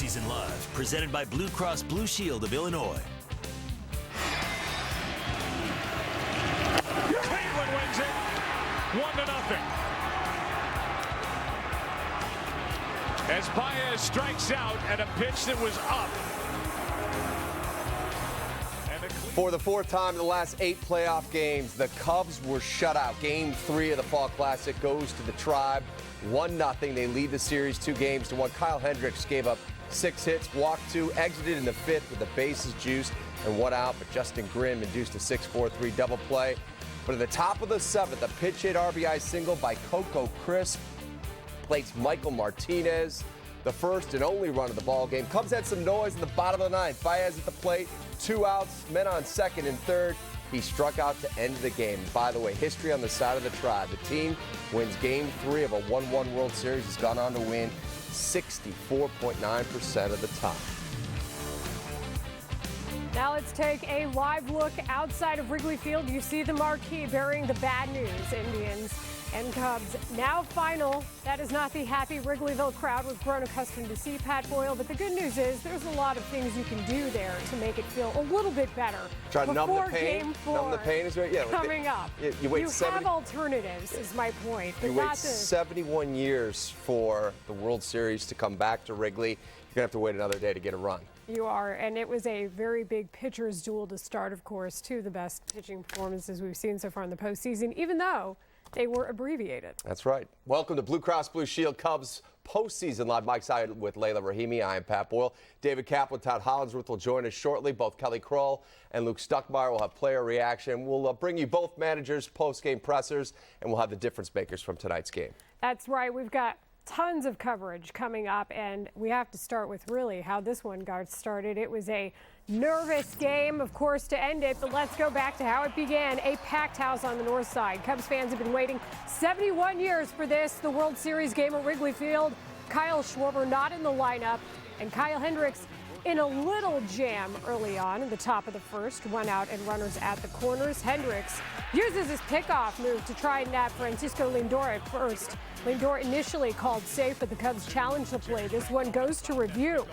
Postseason Live, presented by Blue Cross Blue Shield of Illinois. Cleveland wins it 1-0. As Baez strikes out at a pitch that was up. For the fourth time in the last 8 playoff games, the Cubs were shut out. Game 3 of the Fall Classic goes to the Tribe, 1-0. They lead the series 2-1. Kyle Hendricks gave up 6 hits, walked 2, exited in the 5th with the bases juiced and 1 out. But Justin Grimm induced a 6-4-3 double play. But at the top of the 7th, a pitch hit RBI single by Coco Crisp plates Michael Martinez, the first and only run of the ball game. Cubs had some noise in the bottom of the 9th. Baez at the plate, 2 outs, men on second and third. He struck out to end the game. By the way, history on the side of the Tribe. The team wins Game 3 of a 1-1 World Series. Has gone on to win 64.9% of the time. Now let's take a live look outside of Wrigley Field. You see the marquee bearing the bad news. Indians and Cubs now final. That is not the happy Wrigleyville crowd we've grown accustomed to see, Pat Boyle. But the good news is there's a lot of things you can do there to make it feel a little bit better. Try to numb the pain. Game 4 numb the pain is right. Yeah, coming up. You wait. You 70, have alternatives, is my point. But you wait 71 years for the World Series to come back to Wrigley. You're gonna have to wait another day to get a run. You are, and it was a very big pitcher's duel to start, of course. 2 of the best pitching performances we've seen so far in the postseason, even though they were abbreviated. That's right. Welcome to Blue Cross Blue Shield Cubs Postseason Live. Mike Side with Layla Rahimi. I am Pat Boyle. David Kaplan, Todd Hollinsworth will join us shortly. Both Kelly Kroll and Luke Stuckmeyer will have player reaction. We'll bring you both managers' post-game pressers, and we'll have the difference makers from tonight's game. That's right. We've got tons of coverage coming up, and we have to start with really how this one got started. It was a nervous game, of course, to end it, but let's go back to how it began. A packed house on the north side. Cubs fans have been waiting 71 years for this, the World Series game at Wrigley Field. Kyle Schwarber not in the lineup, and Kyle Hendricks in a little jam early on in the top of the first. 1 out and runners at the corners. Hendricks uses his pickoff move to try and nab Francisco Lindor at first. Lindor initially called safe, but the Cubs challenged the play. This one goes to review.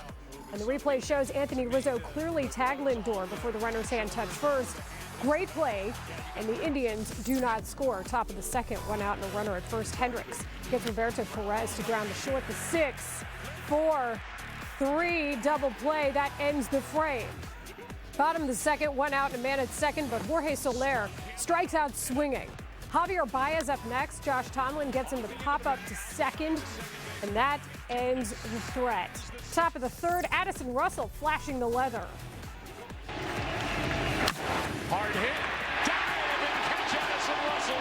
And the replay shows Anthony Rizzo clearly tagged Lindor before the runner's hand touched first. Great play, and the Indians do not score. Top of the second, 1 out and a runner at first. Hendricks gets Roberto Perez to ground to short. The 6-4-3 double play. That ends the frame. Bottom of the second, 1 out and a man at second, but Jorge Soler strikes out swinging. Javier Baez up next. Josh Tomlin gets him to pop up to second, and that ends the threat. Top of the third, Addison Russell flashing the leather. Hard hit. Dive and catch Addison Russell.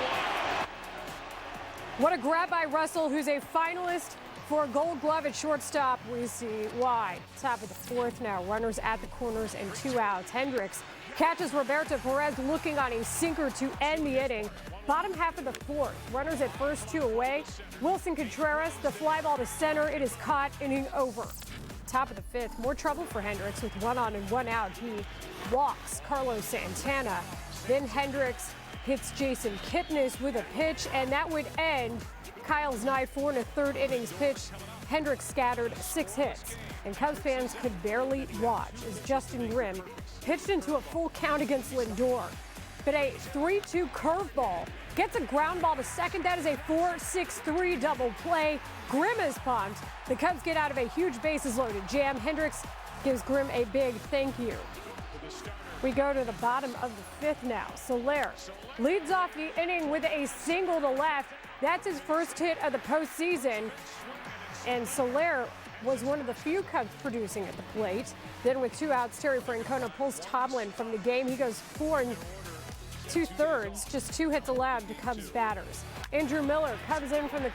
What a grab by Russell, who's a finalist for a Gold Glove at shortstop. We see why. Top of the fourth now. Runners at the corners and 2 outs. Hendricks catches Roberto Perez looking on a sinker to end the inning. Bottom half of the fourth. Runners at first, 2 away. Wilson Contreras, the fly ball to center. It is caught, inning over. Top of the fifth. More trouble for Hendricks with 1 on and 1 out. He walks Carlos Santana. Then Hendricks hits Jason Kipnis with a pitch, and that would end Kyle's 9-4 and a third innings pitch. Hendricks scattered 6 hits, and Cubs fans could barely watch as Justin Grimm pitched into a full count against Lindor. But a 3-2 curveball gets a ground ball to second. That is a 4-6-3 double play. Grimm is pumped. The Cubs get out of a huge bases-loaded jam. Hendricks gives Grimm a big thank you. We go to the bottom of the fifth now. Soler leads off the inning with a single to left. That's his first hit of the postseason. And Soler was one of the few Cubs producing at the plate. Then with 2 outs, Terry Francona pulls Tomlin from the game. He goes 4 2/3, just 2 hits allowed to Cubs batters. Andrew Miller comes in from the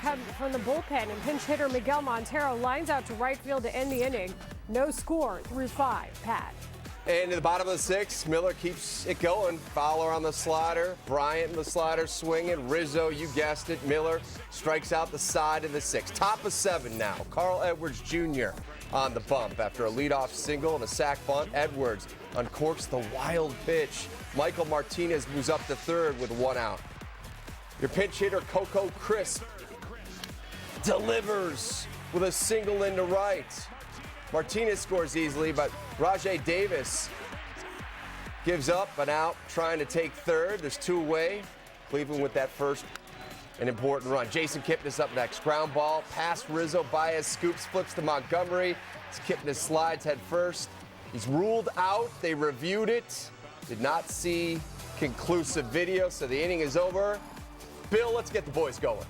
bullpen, and pinch hitter Miguel Montero lines out to right field to end the inning. No score through 5. Pat. And in the bottom of the 6th, Miller keeps it going. Fowler on the slider, Bryant in the slider swinging. Rizzo, you guessed it, Miller strikes out the side of the 6th. Top of 7 now. Carl Edwards Jr. on the bump after a leadoff single and a sac bunt. Edwards uncorks the wild pitch. Michael Martinez moves up to third with 1 out. Your pinch hitter, Coco Crisp, delivers with a single into right. Martinez scores easily, but Rajay Davis gives up and out, trying to take third. There's two away. Cleveland with that first, an important run. Jason Kipnis up next. Ground ball, past Rizzo. Baez scoops, flips to Montgomery. As Kipnis slides head first. He's ruled out. They reviewed it. Did not see conclusive video, so the inning is over. Bill, let's get the boys going.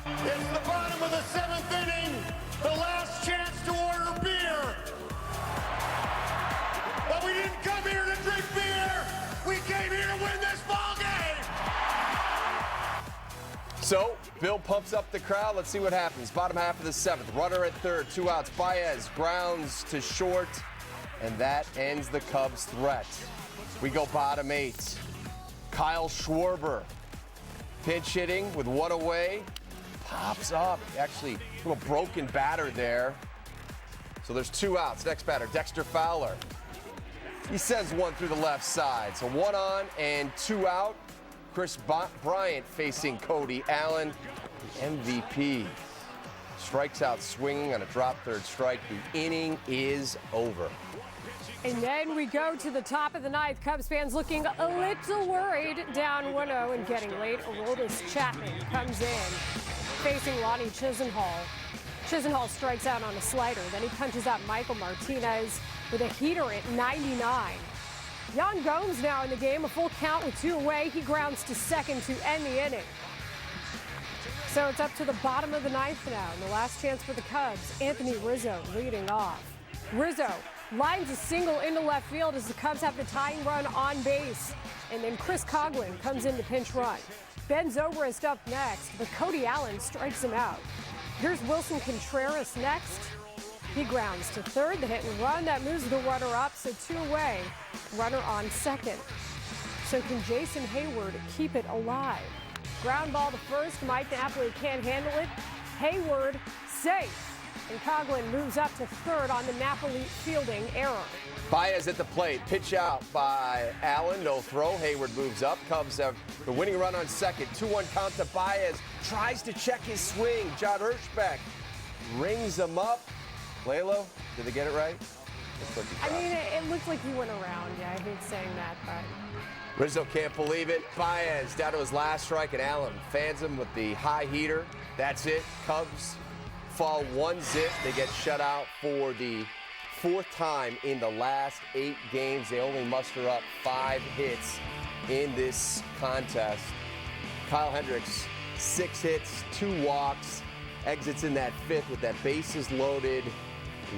It's the bottom of the seventh inning. The last chance to order beer. But we didn't come here to drink beer. We came here to win this ball game. So, Bill pumps up the crowd. Let's see what happens. Bottom half of the seventh. Runner at third, 2 outs. Baez grounds to short, and that ends the Cubs' threat. We go bottom 8. Kyle Schwarber pinch hitting with 1 away. Pops up. Actually, a little broken batter there. So there's 2 outs. Next batter, Dexter Fowler. He sends one through the left side. So 1 on and 2 out. Chris Bryant facing Cody Allen, the MVP. Strikes out swinging on a drop third strike. The inning is over. And then we go to the top of the ninth. Cubs fans looking a little worried, down 1-0 and getting late. Aroldis Chapman comes in, facing Lonnie Chisenhall. Chisenhall strikes out on a slider. Then he punches out Michael Martinez with a heater at 99. Yan Gomes now in the game, a full count with 2 away. He grounds to second to end the inning. So it's up to the bottom of the ninth now, and the last chance for the Cubs. Anthony Rizzo leading off. Rizzo lines a single into left field as the Cubs have the tying run on base. And then Chris Coghlan comes in to pinch run. Ben Zobrist up next, but Cody Allen strikes him out. Here's Wilson Contreras next. He grounds to third, the hit and run. That moves the runner up, so 2 away. Runner on second. So can Jason Hayward keep it alive? Ground ball to first. Mike Napoli can't handle it. Hayward safe. And Coghlan moves up to third on the Napoli fielding error. Baez at the plate. Pitch out by Allen. No throw. Hayward moves up. Cubs have the winning run on second. 2-1 count to Baez. Tries to check his swing. John Hirschbeck rings him up. Lalo, did they get it right? I mean, it looked like he went around. Yeah, I hate saying that, but. Rizzo can't believe it. Baez down to his last strike, and Allen fans him with the high heater. That's it. Cubs fall 1-0. They get shut out for the 4th time in the last 8 games. They only muster up 5 hits in this contest. Kyle Hendricks, 6 hits, 2 walks, exits in that 5th with that bases loaded,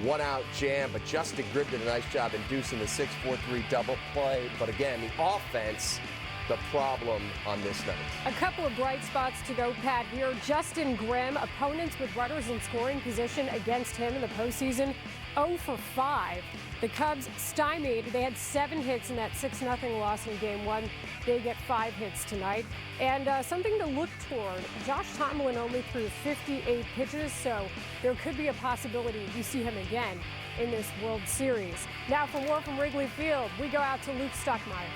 1-out jam, but Justin Gribb did a nice job inducing the 6-4-3 double play. But again, the offense, the problem on this night. A couple of bright spots to note, Pat, here. Justin Grimm, opponents with runners in scoring position against him in the postseason, 0 for 5. The Cubs stymied. They had 7 hits in that 6-0 loss in Game 1. They get 5 hits tonight. And something to look toward. Josh Tomlin only threw 58 pitches, so there could be a possibility you see him again in this World Series. Now for more from Wrigley Field, we go out to Luke Stockmeyer.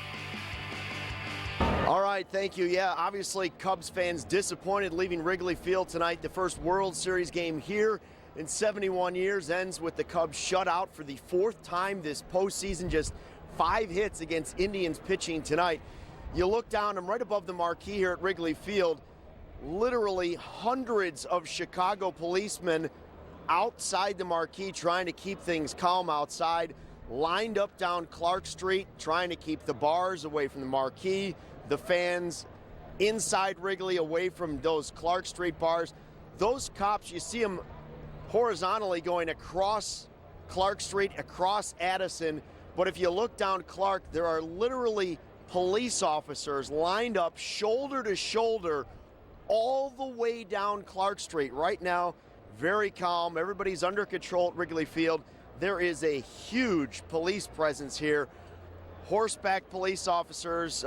All right, thank you. Yeah, obviously Cubs fans disappointed leaving Wrigley Field tonight. The first World Series game here in 71 years ends with the Cubs shut out for the 4th time this postseason. Just 5 hits against Indians pitching tonight. You look down, I'm right above the marquee here at Wrigley Field. Literally hundreds of Chicago policemen outside the marquee trying to keep things calm outside, lined up down Clark Street trying to keep the bars away from the marquee, the fans inside Wrigley away from those Clark Street bars. Those cops, you see them horizontally going across Clark Street, across Addison, but if you look down Clark, there are literally police officers lined up shoulder to shoulder all the way down Clark Street. Right now, very calm. Everybody's under control at Wrigley Field. There is a huge police presence here. Horseback police officers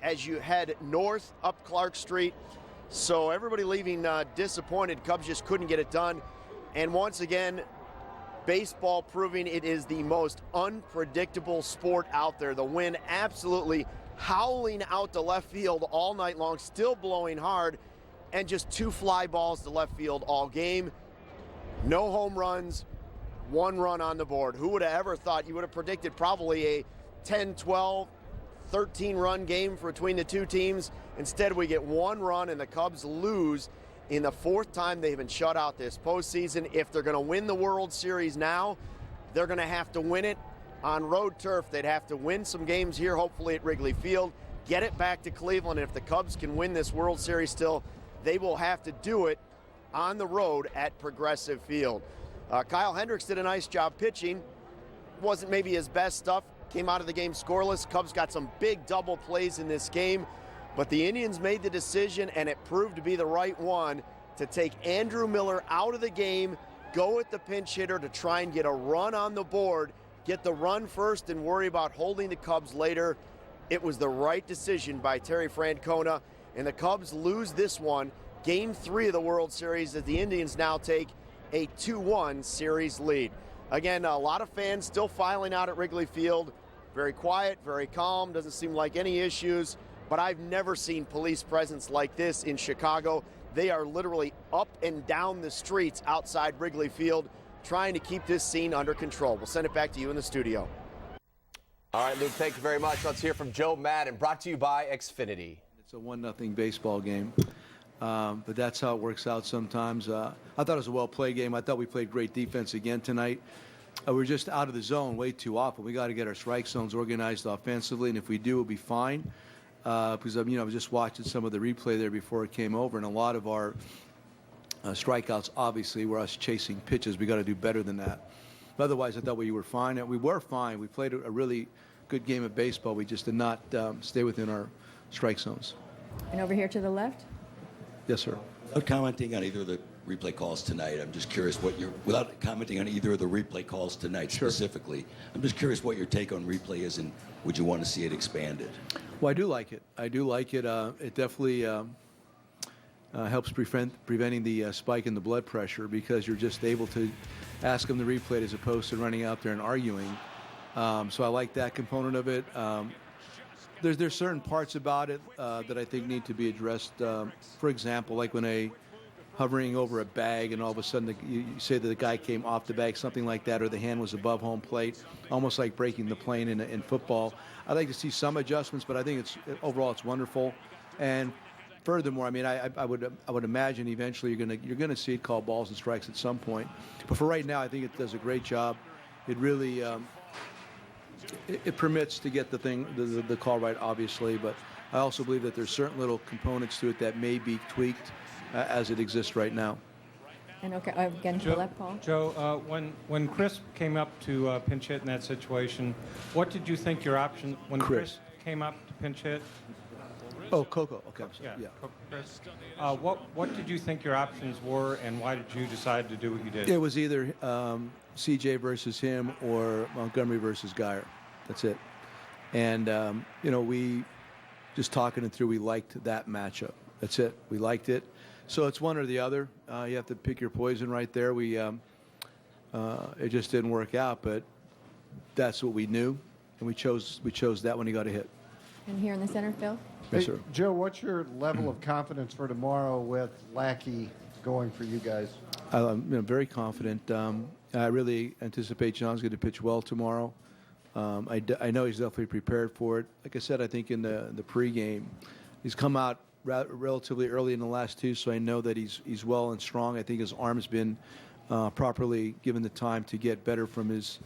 as you head north up Clark Street. So everybody leaving disappointed. Cubs just couldn't get it done. And once again, baseball proving it is the most unpredictable sport out there. The wind absolutely howling out to left field all night long, still blowing hard, and just 2 fly balls to left field all game. No home runs, 1 run on the board. Who would have ever thought? You would have predicted probably a 10, 12, 13-run game between the two teams. Instead, we get 1 run, and the Cubs lose in the 4th time they've been shut out this postseason. If they're going to win the World Series now, they're going to have to win it on road turf. They'd have to win some games here, hopefully at Wrigley Field, get it back to Cleveland. And if the Cubs can win this World Series still, they will have to do it on the road at Progressive Field. Kyle Hendricks did a nice job pitching. Wasn't maybe his best stuff. Came out of the game scoreless. Cubs got some big double plays in this game, but the Indians made the decision, and it proved to be the right one, to take Andrew Miller out of the game, go at the pinch hitter to try and get a run on the board, get the run first and worry about holding the Cubs later. It was the right decision by Terry Francona, and the Cubs lose this one, Game 3 of the World Series, as the Indians now take a 2-1 series lead. Again, a lot of fans still filing out at Wrigley Field. Very quiet, very calm, doesn't seem like any issues, but I've never seen police presence like this in Chicago. They are literally up and down the streets outside Wrigley Field trying to keep this scene under control. We'll send it back to you in the studio. All right, Luke, thank you very much. Let's hear from Joe Madden, brought to you by Xfinity. It's a 1-0 baseball game, but that's how it works out sometimes. I thought it was a well-played game. I thought we played great defense again tonight. We're just out of the zone way too often. We got to get our strike zones organized offensively, and if we do, we'll be fine. Because I was just watching some of the replay there before it came over, and a lot of our strikeouts obviously were us chasing pitches. We got to do better than that. But otherwise, I thought we were fine. And we were fine. We played a really good game of baseball. We just did not stay within our strike zones. And over here to the left? Yes, sir. Without commenting on either of the replay calls tonight, I'm just curious without commenting on either of the replay calls tonight specifically, I'm just curious what your take on replay is, and would you want to see it expanded? Well, I do like it. It definitely helps preventing the spike in the blood pressure, because you're just able to ask them to replay it as opposed to running out there and arguing. So I like that component of it. There's certain parts about it that I think need to be addressed. For example, like when hovering over a bag and all of a sudden you say that the guy came off the bag, something like that, or the hand was above home plate, almost like breaking the plane in football. I'd like to see some adjustments, but I think overall it's wonderful. And furthermore, I mean, I would imagine eventually you're gonna see it called balls and strikes at some point. But for right now, I think it does a great job. It really it permits to get the call right, obviously, but I also believe that there's certain little components to it that may be tweaked as it exists right now. And okay, again to the left, Paul. Joe, when Chris came up to pinch hit in that situation, what did you think your option when Chris came up to pinch hit? Oh, Coco. Okay, I'm sorry. Yeah. Chris. What did you think your options were, and why did you decide to do what you did? It was either CJ versus him or Montgomery versus Geyer. That's it. And we just talking it through. We liked that matchup. That's it. We liked it. So it's one or the other. You have to pick your poison right there. It just didn't work out, but that's what we knew, and we chose that when he got a hit. And here in the center, Phil. Yes, sir. Joe, what's your level of confidence for tomorrow with Lackey going for you guys? I'm very confident. I really anticipate John's going to pitch well tomorrow. I know he's definitely prepared for it. Like I said, I think in the pregame, he's come out relatively early in the last two, so I know that he's well and strong. I think his arm's been properly given the time to get better from his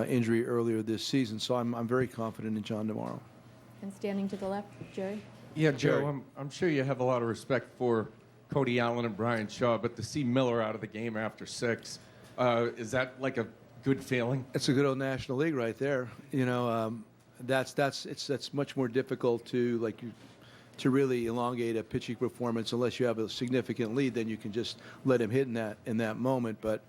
injury earlier this season. So I'm very confident in John tomorrow. And standing to the left, Jerry. Yeah, Joe, I'm sure you have a lot of respect for Cody Allen and Brian Shaw, but to see Miller out of the game after 6, is that like a good feeling? It's a good old National League right there. That's much more difficult to really elongate a pitching performance unless you have a significant lead. Then you can just let him hit in that moment. But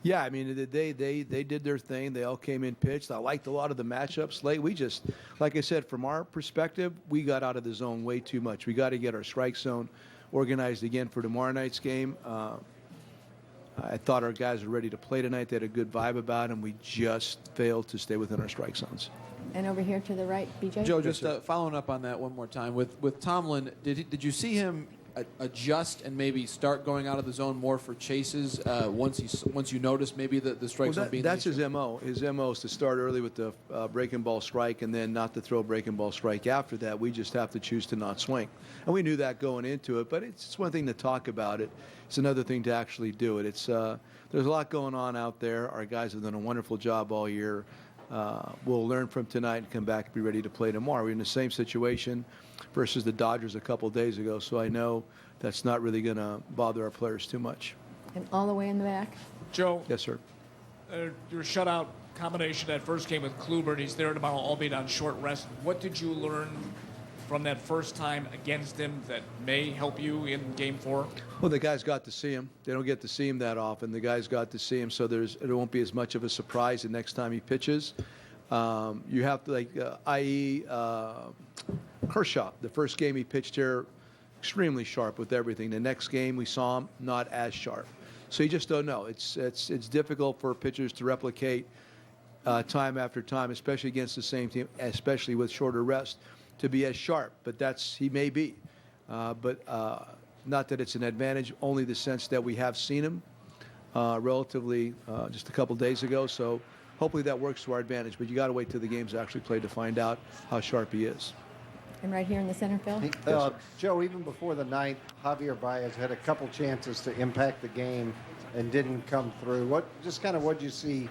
yeah, I mean, they did their thing. They all came in pitched. I liked a lot of the matchups late. We just, like I said, from our perspective, we got out of the zone way too much. We got to get our strike zone organized again for tomorrow night's game. I thought our guys were ready to play tonight. They had a good vibe about them. We just failed to stay within our strike zones. And over here to the right, BJ. Joe, just following up on that one more time. With Tomlin, did you see him adjust and maybe start going out of the zone more for chases once you notice maybe the strike zone being that's his MO. His MO is to start early with the breaking ball strike and then not to throw breaking ball strike after that. We just have to choose to not swing. And we knew that going into it, but it's one thing to talk about it. It's another thing to actually do it. There's a lot going on out there. Our guys have done a wonderful job all year. We'll learn from tonight and come back and be ready to play tomorrow. We're in the same situation versus the Dodgers a couple days ago, so I know that's not really going to bother our players too much. And all the way in the back. Joe. Yes, sir. Your shutout combination that first game with Kluber, and he's there tomorrow, albeit on short rest. What did you learn from that first time against him that may help you in Game 4? Well, the guys got to see him. They don't get to see him that often. The guys got to see him, so there won't be as much of a surprise the next time he pitches. You have to, i.e., Kershaw. The first game he pitched here, extremely sharp with everything. The next game we saw him not as sharp. So you just don't know. It's difficult for pitchers to replicate time after time, especially against the same team, especially with shorter rest, to be as sharp. But he may be. But not that it's an advantage, only the sense that we have seen him relatively just a couple days ago. So hopefully that works to our advantage. But you got to wait till the game's actually played to find out how sharp he is. And right here in the center field. Joe, even before the ninth, Javier Baez had a couple chances to impact the game and didn't come through. What'd you see?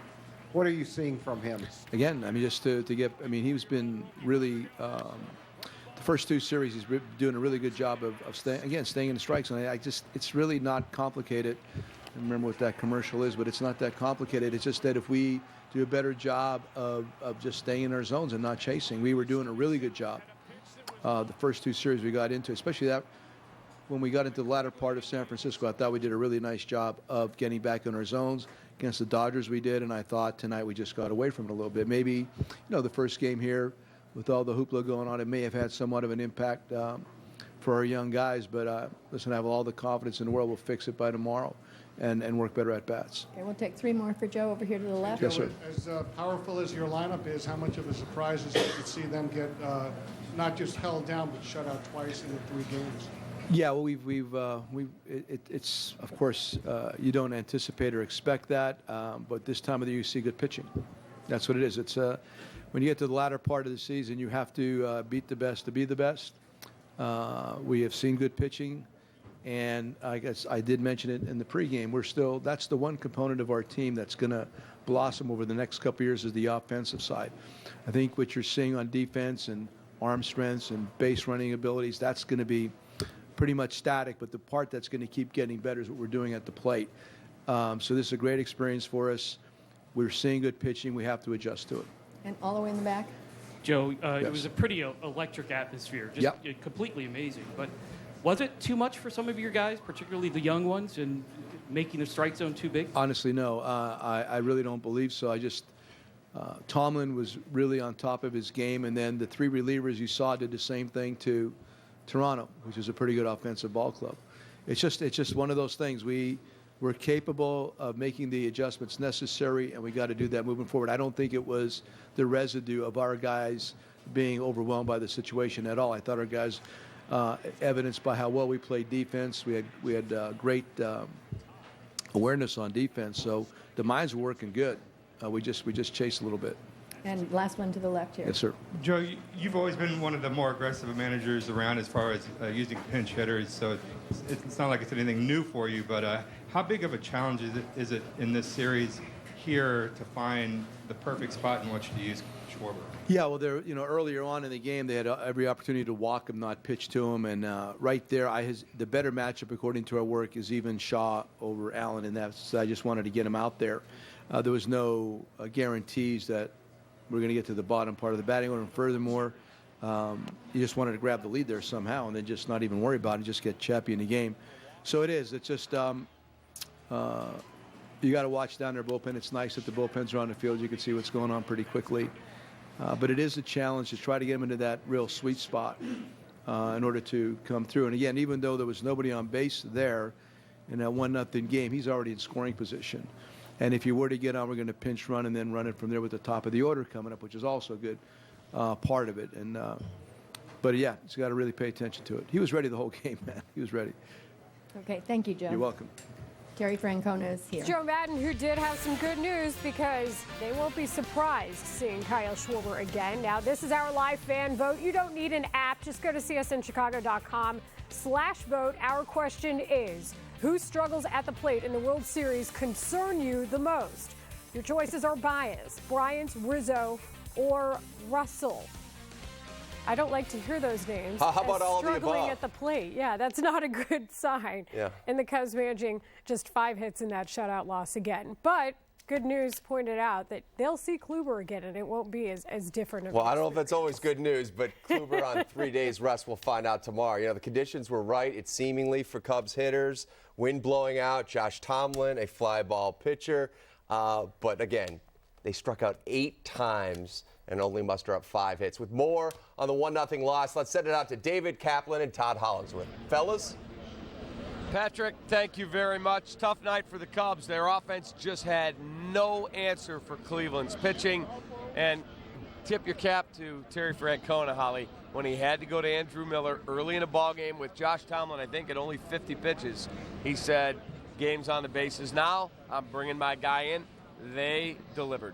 What are you seeing from him? Again, I mean, just to get, I mean, he's been really, the first two series, he's doing a really good job of staying in the strike zone. It's really not complicated. I don't remember what that commercial is, but it's not that complicated. It's just that if we do a better job of just staying in our zones and not chasing, we were doing a really good job. The first two series we got into, especially that when we got into the latter part of San Francisco, I thought we did a really nice job of getting back in our zones. Against the Dodgers we did, and I thought tonight we just got away from it a little bit. Maybe, the first game here with all the hoopla going on, it may have had somewhat of an impact for our young guys. But listen, I have all the confidence in the world we'll fix it by tomorrow and work better at bats. Okay, we'll take three more for Joe over here to the left. Yes, sir. As powerful as your lineup is, how much of a surprise is it to see them get not just held down, but shut out twice in the 3 games? Yeah, well, it's of course you don't anticipate or expect that, but this time of the year you see good pitching. That's what it is. It's when you get to the latter part of the season, you have to beat the best to be the best. We have seen good pitching, and I guess I did mention it in the pregame. That's the one component of our team that's going to blossom over the next couple of years is the offensive side. I think what you're seeing on defense and arm strengths and base running abilities, that's going to be pretty much static, but the part that's going to keep getting better is what we're doing at the plate. So this is a great experience for us. We're seeing good pitching. We have to adjust to it. And all the way in the back. Joe, Yes. It was a pretty electric atmosphere, just completely amazing. But was it too much for some of your guys, particularly the young ones, and making the strike zone too big? Honestly, no. I really don't believe so. Tomlin was really on top of his game, and then the 3 relievers you saw did the same thing to Toronto, which is a pretty good offensive ball club. It's just one of those things. We're capable of making the adjustments necessary, and we got to do that moving forward. I don't think it was the residue of our guys being overwhelmed by the situation at all. I thought our guys, evidenced by how well we played defense, we had great awareness on defense. So the minds were working good. We just chased a little bit. And last one to the left here. Yes, sir. Joe, you've always been one of the more aggressive managers around as far as using pinch hitters, so it's not like it's anything new for you, but how big of a challenge is it in this series here to find the perfect spot in which to use Schwarber? Yeah, well, earlier on in the game, they had every opportunity to walk him, not pitch to him, and right there, the better matchup, according to our work, is even Shaw over Allen, and I just wanted to get him out there. There was no guarantees that we're going to get to the bottom part of the batting order, and furthermore, you just wanted to grab the lead there somehow and then just not even worry about it, just get chappy in the game. So it is. It's just you got to watch down their bullpen. It's nice that the bullpens are on the field. You can see what's going on pretty quickly. But it is a challenge to try to get them into that real sweet spot in order to come through. And again, even though there was nobody on base there in that 1-0 game, he's already in scoring position. And if you were to get on, we're going to pinch run and then run it from there with the top of the order coming up, which is also a good part of it. And But yeah, he's got to really pay attention to it. He was ready the whole game, man. He was ready. Okay, thank you, Joe. You're welcome. Terry Francona is here. Joe Madden, who did have some good news because they won't be surprised seeing Kyle Schwarber again. Now, this is our live fan vote. You don't need an app. Just go to csnchicago.com/vote. Our question is, who struggles at the plate in the World Series concern you the most? Your choices are Baez, Bryant, Rizzo, or Russell. I don't like to hear those names. How about all of the struggling above? at the plate? Yeah, that's not a good sign. Yeah. And the Cubs managing just 5 hits in that shutout loss again. But good news pointed out that they'll see Kluber again, and it won't be as different. Well, I don't know if that's always good news, but Kluber on 3 days rest, we'll find out tomorrow. You know, the conditions were right. It's seemingly for Cubs hitters. Wind blowing out, Josh Tomlin, a fly ball pitcher. But again, they struck out 8 times and only muster up 5 hits. With more on the 1-0 loss, let's send it out to David Kaplan and Todd Hollingsworth. Fellas? Patrick, thank you very much. Tough night for the Cubs. Their offense just had no answer for Cleveland's pitching. And tip your cap to Terry Francona, Holly, when he had to go to Andrew Miller early in a ball game with Josh Tomlin, I think, at only 50 pitches. He said, game's on the bases now. I'm bringing my guy in. They delivered.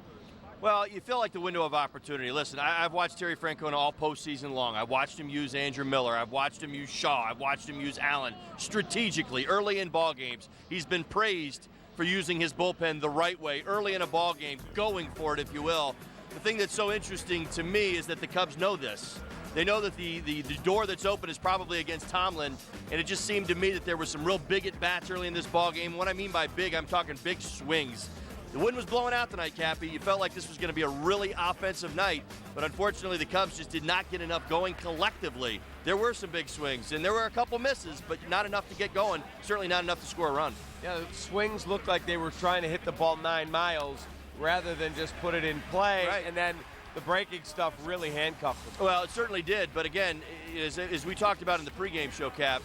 Well, you feel like the window of opportunity. Listen, I've watched Terry Francona all postseason long. I've watched him use Andrew Miller. I've watched him use Shaw. I've watched him use Allen strategically early in ball games. He's been praised for using his bullpen the right way early in a ball game, going for it, if you will. The thing that's so interesting to me is that the Cubs know this. They know that the door that's open is probably against Tomlin, and it just seemed to me that there were some real big at-bats early in this ball game. What I mean by big, I'm talking big swings. The wind was blowing out tonight, Cappy. You felt like this was going to be a really offensive night, but unfortunately the Cubs just did not get enough going collectively. There were some big swings, and there were a couple misses, but not enough to get going, certainly not enough to score a run. Yeah, the swings looked like they were trying to hit the ball 9 miles rather than just put it in play, Right. and then the breaking stuff really handcuffed them. Well, it certainly did, but again, as we talked about in the pregame show, Cap,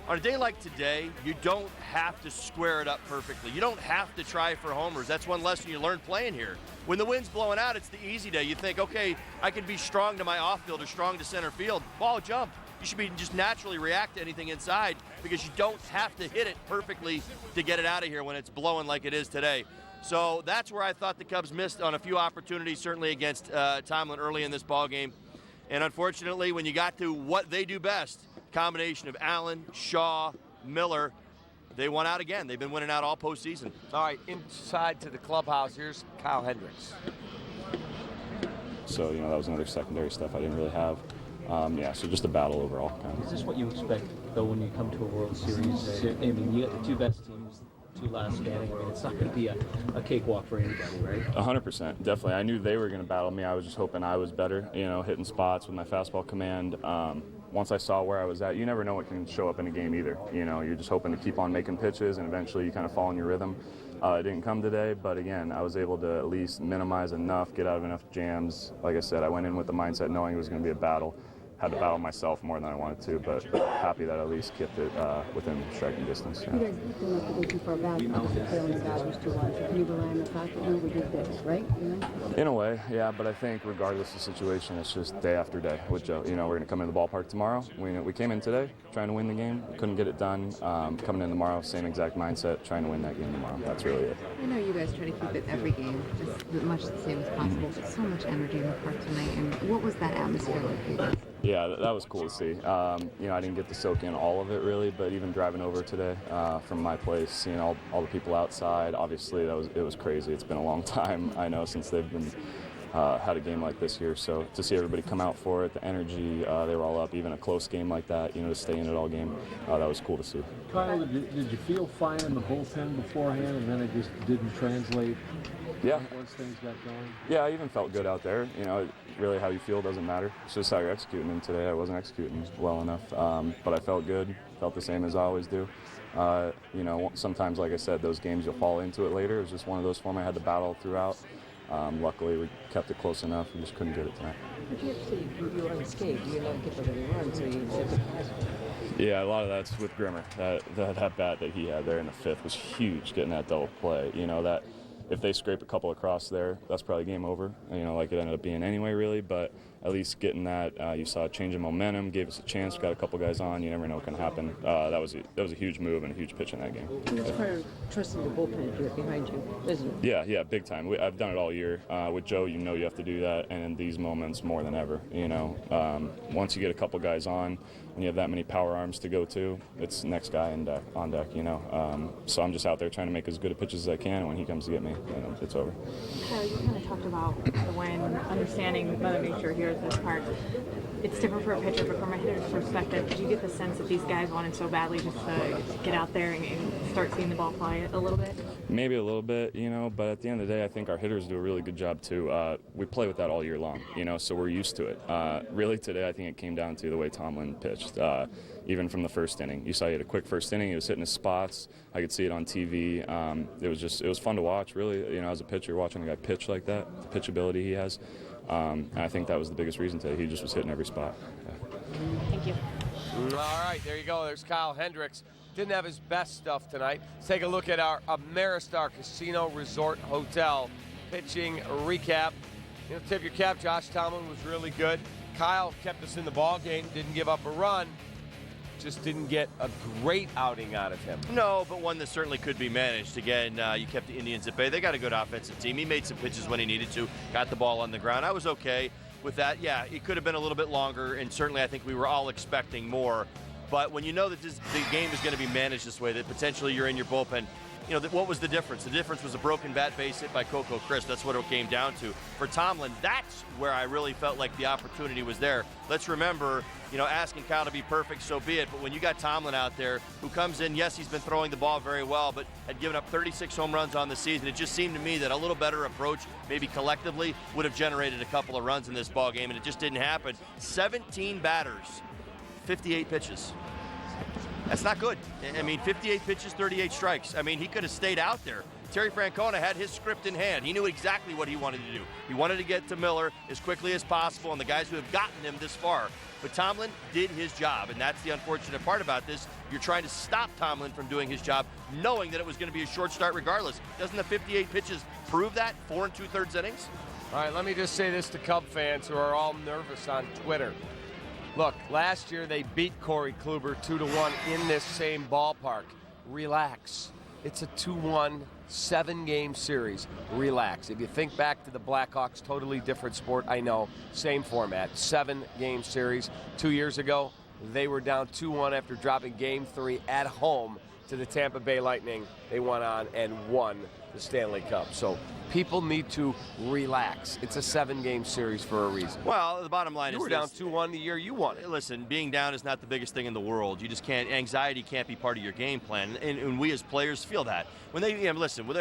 on a day like today, you don't have to square it up perfectly. You don't have to try for homers. That's one lesson you learned playing here. When the wind's blowing out, it's the easy day. You think, okay, I can be strong to my off-field or strong to center field. Ball jump. You should be just naturally react to anything inside because you don't have to hit it perfectly to get it out of here when it's blowing like it is today. So that's where I thought the Cubs missed on a few opportunities, certainly against Tomlin early in this ball game. And unfortunately, when you got to what they do best, combination of Allen, Shaw, Miller, they won out again. They've been winning out all postseason. All right, inside to the clubhouse, here's Kyle Hendricks. So, that was another secondary stuff I didn't really have. So just a battle overall. Kind of. Is this what you expect, though, when you come to a World Series? I mean, you got the 2 best teams, 2 last standing. I mean, it's not going to be a cakewalk for anybody, right? 100%, definitely. I knew they were going to battle me. I was just hoping I was better, hitting spots with my fastball command. Once I saw where I was at, you never know what can show up in a game either. You're just hoping to keep on making pitches, and eventually you kind of fall in your rhythm. It didn't come today, but again, I was able to at least minimize enough, get out of enough jams. Like I said, I went in with the mindset knowing it was going to be a battle. Had to battle myself more than I wanted to, but happy that I at least kept it within striking distance. Yeah. You guys didn't have to go too far back. Failing the Dodgers 2-1. So can you rely on the fact that we did this, right? In a way, yeah, but I think regardless of the situation, it's just day after day with Joe. We're going to come into the ballpark tomorrow. We came in today trying to win the game. Couldn't get it done. Coming in tomorrow, same exact mindset, trying to win that game tomorrow. That's really it. I know you guys try to keep it every game just as much the same as possible, but so much energy in the park tonight. And what was that atmosphere like for you guys? Yeah, that was cool to see. I didn't get to soak in all of it really, but even driving over today from my place, seeing all the people outside, obviously it was crazy. It's been a long time, I know, since they've been had a game like this here. So to see everybody come out for it, the energy, they were all up. Even a close game like that, to stay in it all game, that was cool to see. Kyle, did you feel fine in the bullpen beforehand, and then it just didn't translate? Yeah. Once things got going? Yeah, I even felt good out there. Really how you feel doesn't matter. It's just how you're executing. And today I wasn't executing well enough. But I felt good, felt the same as I always do. Sometimes, like I said, those games you'll fall into it later. It was just one of those for me. I had to battle throughout. Luckily, we kept it close enough. We just couldn't get it tonight. But you have to say you were unscathed. You didn't get the run, so you did the positive. Yeah, a lot of that's with Grimmer. That bat that he had there in the 5th was huge, getting that double play. That if they scrape a couple across there, that's probably game over. Like it ended up being anyway, really. But at least getting that, you saw a change in momentum, gave us a chance, got a couple guys on. You never know what can happen. That was a huge move and a huge pitch in that game. And that's part of trusting the bullpen here behind you, isn't it? Yeah, big time. I've done it all year. With Joe, you know you have to do that, and in these moments more than ever. Once you get a couple guys on, when you have that many power arms to go to, it's next guy on deck. So I'm just out there trying to make as good a pitches as I can, and when he comes to get me, it's over. Kyle, you kind of talked about the win, understanding Mother Nature here at this part. It's different for a pitcher, but from a hitter's perspective, did you get the sense that these guys wanted so badly just to get out there and start seeing the ball fly a little bit? Maybe a little bit, but at the end of the day, I think our hitters do a really good job too. We play with that all year long, so we're used to it. Really today, I think it came down to the way Tomlin pitched. Even from the first inning, you saw he had a quick first inning. He was hitting his spots. I could see it on TV. It was fun to watch, really. As a pitcher, watching a guy pitch like that, the pitch ability he has. And I think that was the biggest reason today. He just was hitting every spot. Yeah. Thank you. All right, there you go. There's Kyle Hendricks. Didn't have his best stuff tonight. Let's take a look at our Ameristar Casino Resort Hotel pitching recap. Tip your cap. Josh Tomlin was really good. Kyle kept us in the ball game. Didn't give up a run. Just didn't get a great outing out of him. No, but one that certainly could be managed. Again, you kept the Indians at bay. They got a good offensive team. He made some pitches when he needed to, got the ball on the ground. I was okay with that. Yeah, it could have been a little bit longer, and certainly I think we were all expecting more. But when you know that the game is going to be managed this way, that potentially you're in your bullpen, what was the difference? The difference was a broken bat base hit by Coco Crisp. That's what it came down to. For Tomlin, that's where I really felt like the opportunity was there. Let's remember, asking Kyle to be perfect, so be it. But when you got Tomlin out there who comes in, yes, he's been throwing the ball very well, but had given up 36 home runs on the season. It just seemed to me that a little better approach, maybe collectively, would have generated a couple of runs in this ball game, and it just didn't happen. 17 batters, 58 pitches. That's not good. 58 pitches, 38 strikes. He could have stayed out there. Terry Francona had his script in hand. He knew exactly what he wanted to do. He wanted to get to Miller as quickly as possible and the guys who have gotten him this far. But Tomlin did his job, and that's the unfortunate part about this. You're trying to stop Tomlin from doing his job, knowing that it was going to be a short start regardless. Doesn't the 58 pitches prove that? 4 2/3 innings? All right, let me just say this to Cub fans who are all nervous on Twitter. Look, last year they beat Corey Kluber 2-1 in this same ballpark. Relax. It's a 2-1, 7-game series. Relax. If you think back to the Blackhawks, totally different sport, I know. Same format, 7-game series. 2 years ago, they were down 2-1 after dropping Game 3 at home to the Tampa Bay Lightning. They went on and won the Stanley Cup. So people need to relax. It's a 7-game series for a reason. Well, the bottom line is you were down 2-1 the year you won it. Listen, being down is not the biggest thing in the world. You just can't. Anxiety can't be part of your game plan, and we as players feel that when they listen.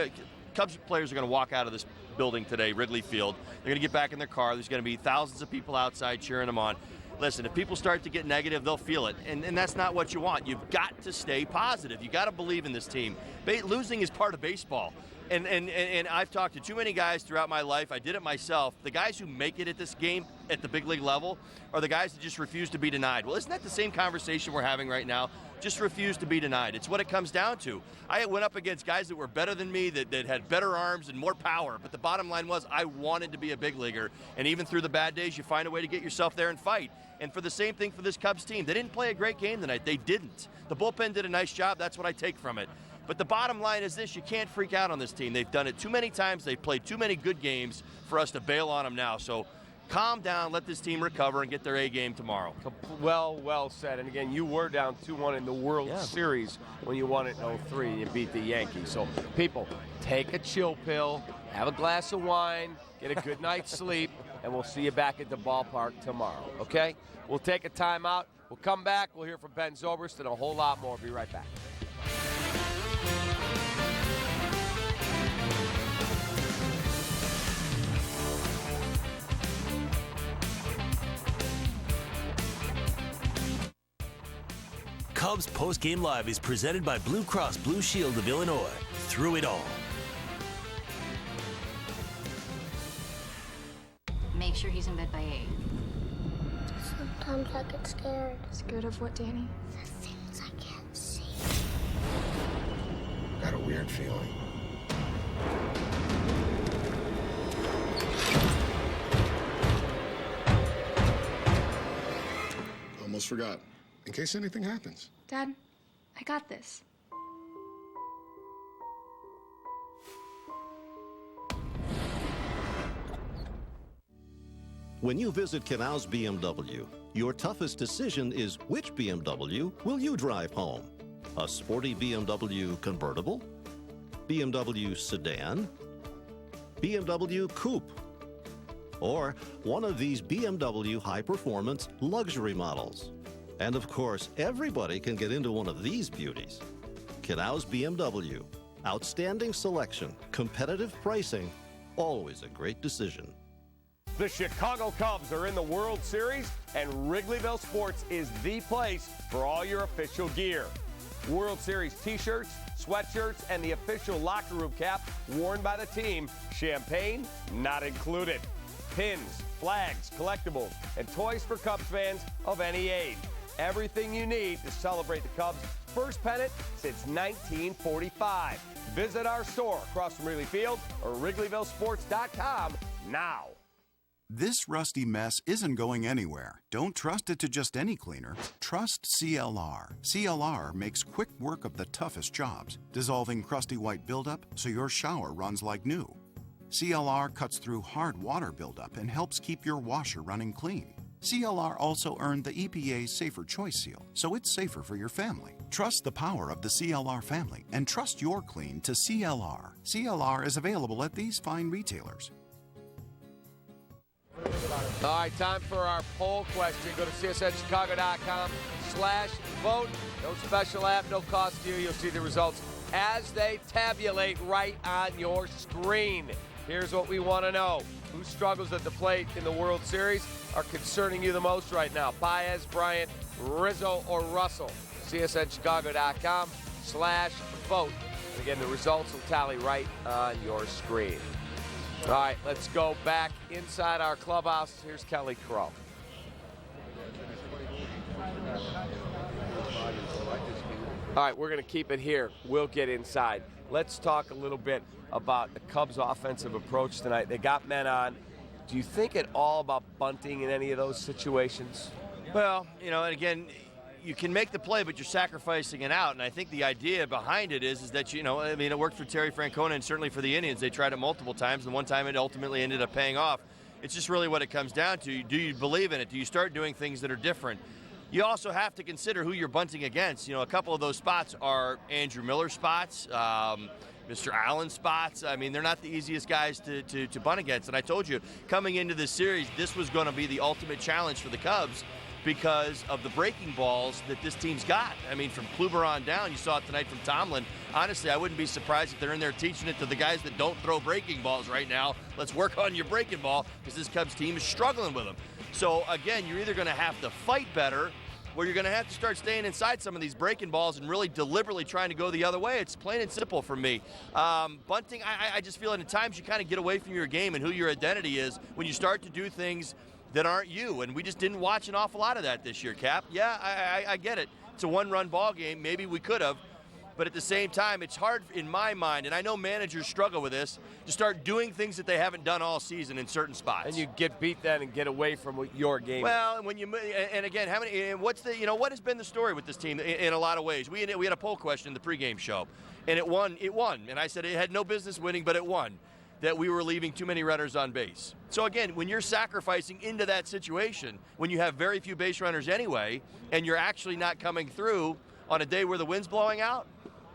Cubs players are going to walk out of this building today, Wrigley Field. They're going to get back in their car. There's going to be thousands of people outside cheering them on. Listen, if people start to get negative, they'll feel it, and that's not what you want. You've got to stay positive. You got to believe in this team. Losing is part of baseball. And I've talked to too many guys throughout my life. I did it myself. The guys who make it at this game at the big league level are the guys that just refuse to be denied. Well, isn't that the same conversation we're having right now? Just refuse to be denied. It's what it comes down to. I went up against guys that were better than me, that had better arms and more power. But the bottom line was I wanted to be a big leaguer. And even through the bad days, you find a way to get yourself there and fight. And for the same thing for this Cubs team. They didn't play a great game tonight. They didn't. The bullpen did a nice job. That's what I take from it. But the bottom line is this, you can't freak out on this team. They've done it too many times. They've played too many good games for us to bail on them now. So calm down, let this team recover, and get their A game tomorrow. Well said. And again, you were down 2-1 in the World Series when you won it in 03 and you beat the Yankees. So people, take a chill pill, have a glass of wine, get a good night's sleep, and we'll see you back at the ballpark tomorrow, okay? We'll take a timeout. We'll come back. We'll hear from Ben Zobrist and a whole lot more. Be right back. Cubs Postgame Live is presented by Blue Cross Blue Shield of Illinois. Through it all. Make sure he's in bed by 8. Sometimes I get scared. Scared of what, Danny? The things I can't see. Got a weird feeling. almost forgot. In case anything happens. Dad, I got this. When you visit Canals BMW, your toughest decision is which BMW will you drive home? A sporty BMW convertible? BMW sedan? BMW coupe? Or one of these BMW high-performance luxury models? And of course, everybody can get into one of these beauties. Canals BMW. Outstanding selection, competitive pricing, always a great decision. The Chicago Cubs are in the World Series, and Wrigleyville Sports is the place for all your official gear. World Series t-shirts, sweatshirts, and the official locker room cap worn by the team, champagne not included. Pins, flags, collectibles, and toys for Cubs fans of any age. Everything you need to celebrate the Cubs' first pennant since 1945. Visit our store across from Wrigley Field or WrigleyvilleSports.com now. This rusty mess isn't going anywhere. Don't trust it to just any cleaner. Trust CLR. CLR makes quick work of the toughest jobs, dissolving crusty white buildup so your shower runs like new. CLR cuts through hard water buildup and helps keep your washer running clean. CLR also earned the EPA's Safer Choice seal, so it's safer for your family. Trust the power of the CLR family and trust your clean to CLR. CLR is available at these fine retailers. All right, time for our poll question. Go to csnchicago.com/vote. No special app, no cost to you. You'll see the results as they tabulate right on your screen. Here's what we want to know. Who struggles at the plate in the World Series are concerning you the most right now? Baez, Bryant, Rizzo, or Russell? csnchicago.com/vote. And again, the results will tally right on your screen. All right, let's go back inside our clubhouse. Here's Kelly Crow. All right, we're going to keep it here. We'll get inside. Let's talk a little bit about the Cubs' offensive approach tonight. They got men on. Do you think at all about bunting in any of those situations? Well, and again, you can make the play, but you're sacrificing it out. And I think the idea behind it is that, it worked for Terry Francona and certainly for the Indians. They tried it multiple times, and one time it ultimately ended up paying off. It's just really what it comes down to. Do you believe in it? Do you start doing things that are different? You also have to consider who you're bunting against. A couple of those spots are Andrew Miller spots, Mr. Allen spots. I mean, they're not the easiest guys to bunt against. And I told you, coming into this series, this was going to be the ultimate challenge for the Cubs, because of the breaking balls that this team's got. I mean, from Kluber on down, you saw it tonight from Tomlin. Honestly, I wouldn't be surprised if they're in there teaching it to the guys that don't throw breaking balls right now. Let's work on your breaking ball, because this Cubs team is struggling with them. So, again, you're either going to have to fight better, or you're going to have to start staying inside some of these breaking balls and really deliberately trying to go the other way. It's plain and simple for me. Bunting, I just feel that at times you kind of get away from your game and who your identity is when you start to do things that aren't you, and we just didn't watch an awful lot of that this year, Cap. Yeah, I get it. It's a one-run ball game. Maybe we could have, but at the same time, it's hard in my mind, and I know managers struggle with this, to start doing things that they haven't done all season in certain spots. And you get beat then and get away from your game. Well, and again, what has been the story with this team in a lot of ways? We had a poll question in the pregame show, and it won, and I said it had no business winning, but it won. That we were leaving too many runners on base. So again, when you're sacrificing into that situation, when you have very few base runners anyway, and you're actually not coming through on a day where the wind's blowing out,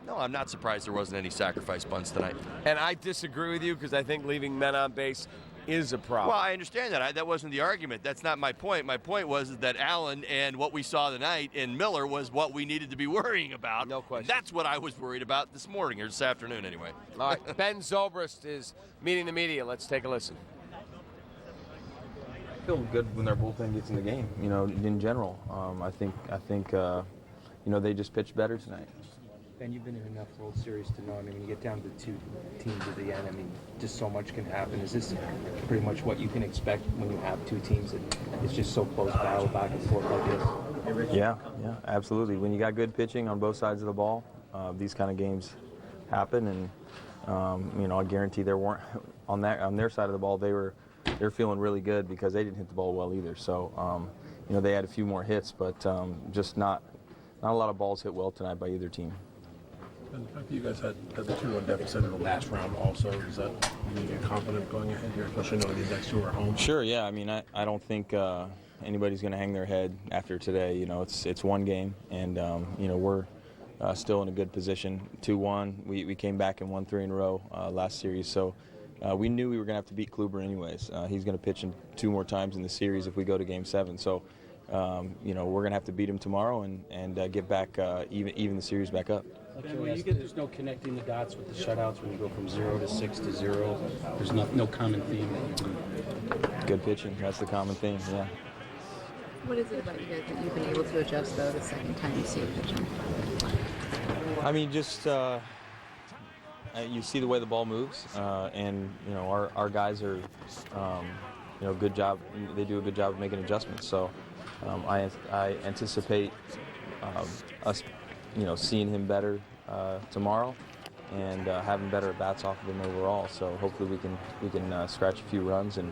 no, I'm not surprised there wasn't any sacrifice bunts tonight. And I disagree with you, because I think leaving men on base is a problem. Well, I understand that. That wasn't the argument. That's not my point. My point was that Allen and what we saw tonight in Miller was what we needed to be worrying about. No question. That's what I was worried about this morning, or this afternoon anyway. All right, Ben Zobrist is meeting the media. Let's take a listen. I feel good when their bullpen gets in the game, in general. I think they just pitched better tonight. Ben, you've been in enough World Series to know, when you get down to two teams at the end, just so much can happen. Is this pretty much what you can expect when you have two teams that it's just so close battle back and forth like this? Yeah, absolutely. When you got good pitching on both sides of the ball, these kind of games happen, and I guarantee there weren't on their side of the ball. They're feeling really good because they didn't hit the ball well either. So they had a few more hits, but just not a lot of balls hit well tonight by either team. And the fact that you guys had the 2-1 deficit in the last round also, does that mean you're confident going ahead here, especially knowing these next two are home? Sure, yeah. I mean, I don't think anybody's going to hang their head after today. It's one game, and we're still in a good position. 2-1. We came back and won 3 in a row last series, so we knew we were going to have to beat Kluber anyways. He's going to pitch in 2 more times in the series if we go to Game 7. So, we're going to have to beat him tomorrow and get back even the series back up. Ben, when you get there's no connecting the dots with the shutouts when you go from 0 to 6 to 0. There's no common theme that you can. Good pitching. That's the common theme. Yeah. What is it about you guys that you've been able to adjust though the second time you see it pitching? I mean, just you see the way the ball moves, and our guys are good job. They do a good job of making adjustments. So I anticipate us seeing him better tomorrow and having better at bats off of him overall. So hopefully we can scratch a few runs and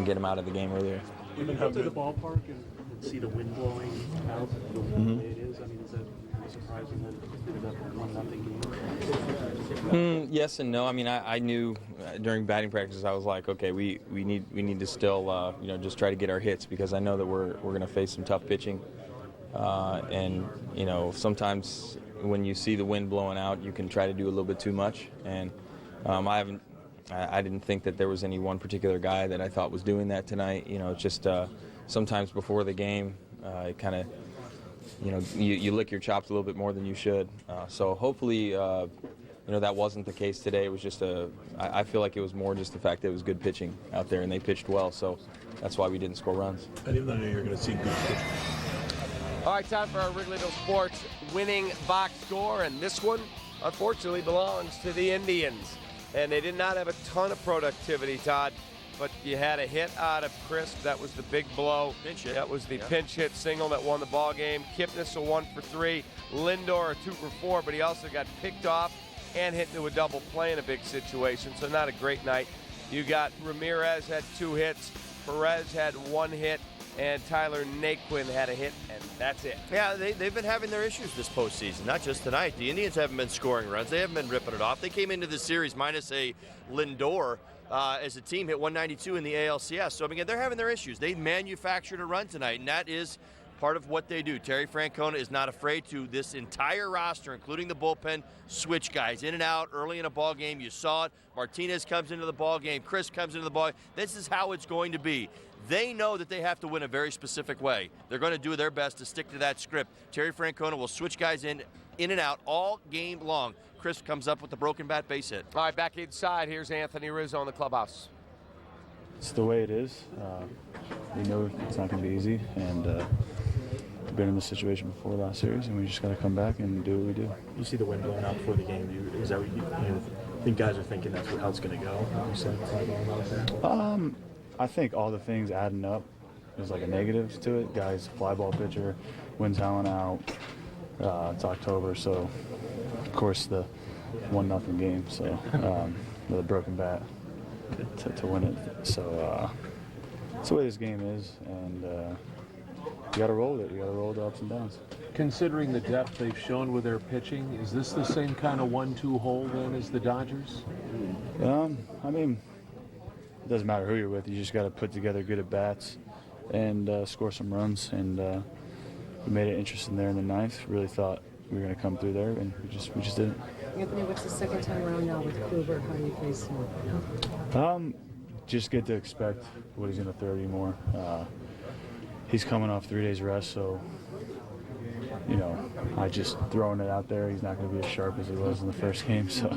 get him out of the game earlier. You can go to the ballpark and see the wind blowing out the way it is. I mean, is that surprising that it ended up a 1-0 game? Yes and no. I mean, I knew during batting practice I was like, okay, we need to still just try to get our hits because I know that we're going to face some tough pitching. And sometimes when you see the wind blowing out, you can try to do a little bit too much. And I didn't think that there was any one particular guy that I thought was doing that tonight. It's just sometimes before the game, it kind of you lick your chops a little bit more than you should. So hopefully that wasn't the case today. It was just I feel like it was more just the fact that it was good pitching out there and they pitched well. So that's why we didn't score runs. I didn't know you're going to see good pitching. All right, time for our Wrigleyville Sports winning box score, and this one, unfortunately, belongs to the Indians. And they did not have a ton of productivity, Todd, but you had a hit out of Crisp. That was the big blow. Pinch hit. That was the pinch hit single that won the ball game. Kipnis a 1 for 3. Lindor a 2 for 4, but he also got picked off and hit into a double play in a big situation, so not a great night. You got Ramirez had 2 hits, Perez had 1 hit, and Tyler Naquin had a hit, and that's it. Yeah, they've been having their issues this postseason, not just tonight. The Indians haven't been scoring runs. They haven't been ripping it off. They came into the series minus a Lindor as a team, hit 192 in the ALCS. So, again, they're having their issues. They manufactured a run tonight, and that is part of what they do. Terry Francona is not afraid to, this entire roster, including the bullpen, switch guys in and out early in a ball game. You saw it. Martinez comes into the ball game. Chris comes into the ball game. This is how it's going to be. They know that they have to win a very specific way. They're going to do their best to stick to that script. Terry Francona will switch guys in and out all game long. Chris comes up with the broken bat base hit. All right, back inside. Here's Anthony Rizzo in the clubhouse. It's the way it is. We know it's not going to be easy, and we've been in this situation before last series, and we just got to come back and do what we do. You see the wind blowing out before the game. Is that what you think guys are thinking that's how it's going to go? You said I think all the things adding up is like a negative to it. Guys, fly ball pitcher, wind's howling out. It's October, so of course the 1-0 game. So with a broken bat to win it. So that's the way this game is, and you got to roll with it. You got to roll the ups and downs. Considering the depth they've shown with their pitching, is this the same kind of 1-2 hole then as the Dodgers? I mean, it doesn't matter who you're with. You just got to put together good at-bats and score some runs. And we made it interesting there in the 9th. Really thought we were going to come through there, and we just didn't. Anthony, what's the second time around now with Kluber? How do you face him? Just get to expect what he's going to throw anymore. He's coming off 3 days rest, so I just throwing it out there. He's not going to be as sharp as he was in the first game, so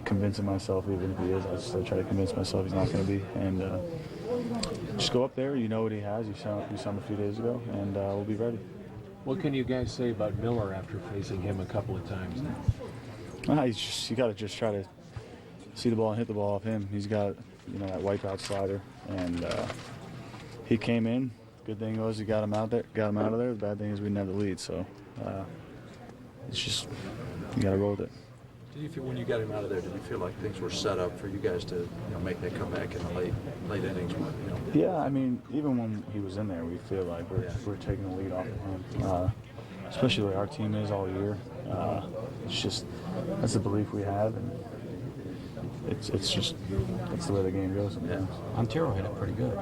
convincing myself, even if he is, I still try to convince myself he's not going to be, and just go up there. You know what he has. You saw him a few days ago, and we'll be ready. What can you guys say about Miller after facing him a couple of times now? You got to just try to see the ball and hit the ball off him. He's got that wipeout slider, and he came in. Good thing was he got him out of there. The bad thing is we didn't have the lead, so it's just you got to roll with it. Did you feel when you got him out of there? Did you feel like things were set up for you guys to make that comeback in the late innings? Yeah, I mean, even when he was in there, we feel like we're taking the lead off of him. Especially the way our team is all year. It's just that's the belief we have, and it's the way the game goes sometimes. Ontario hit it pretty good.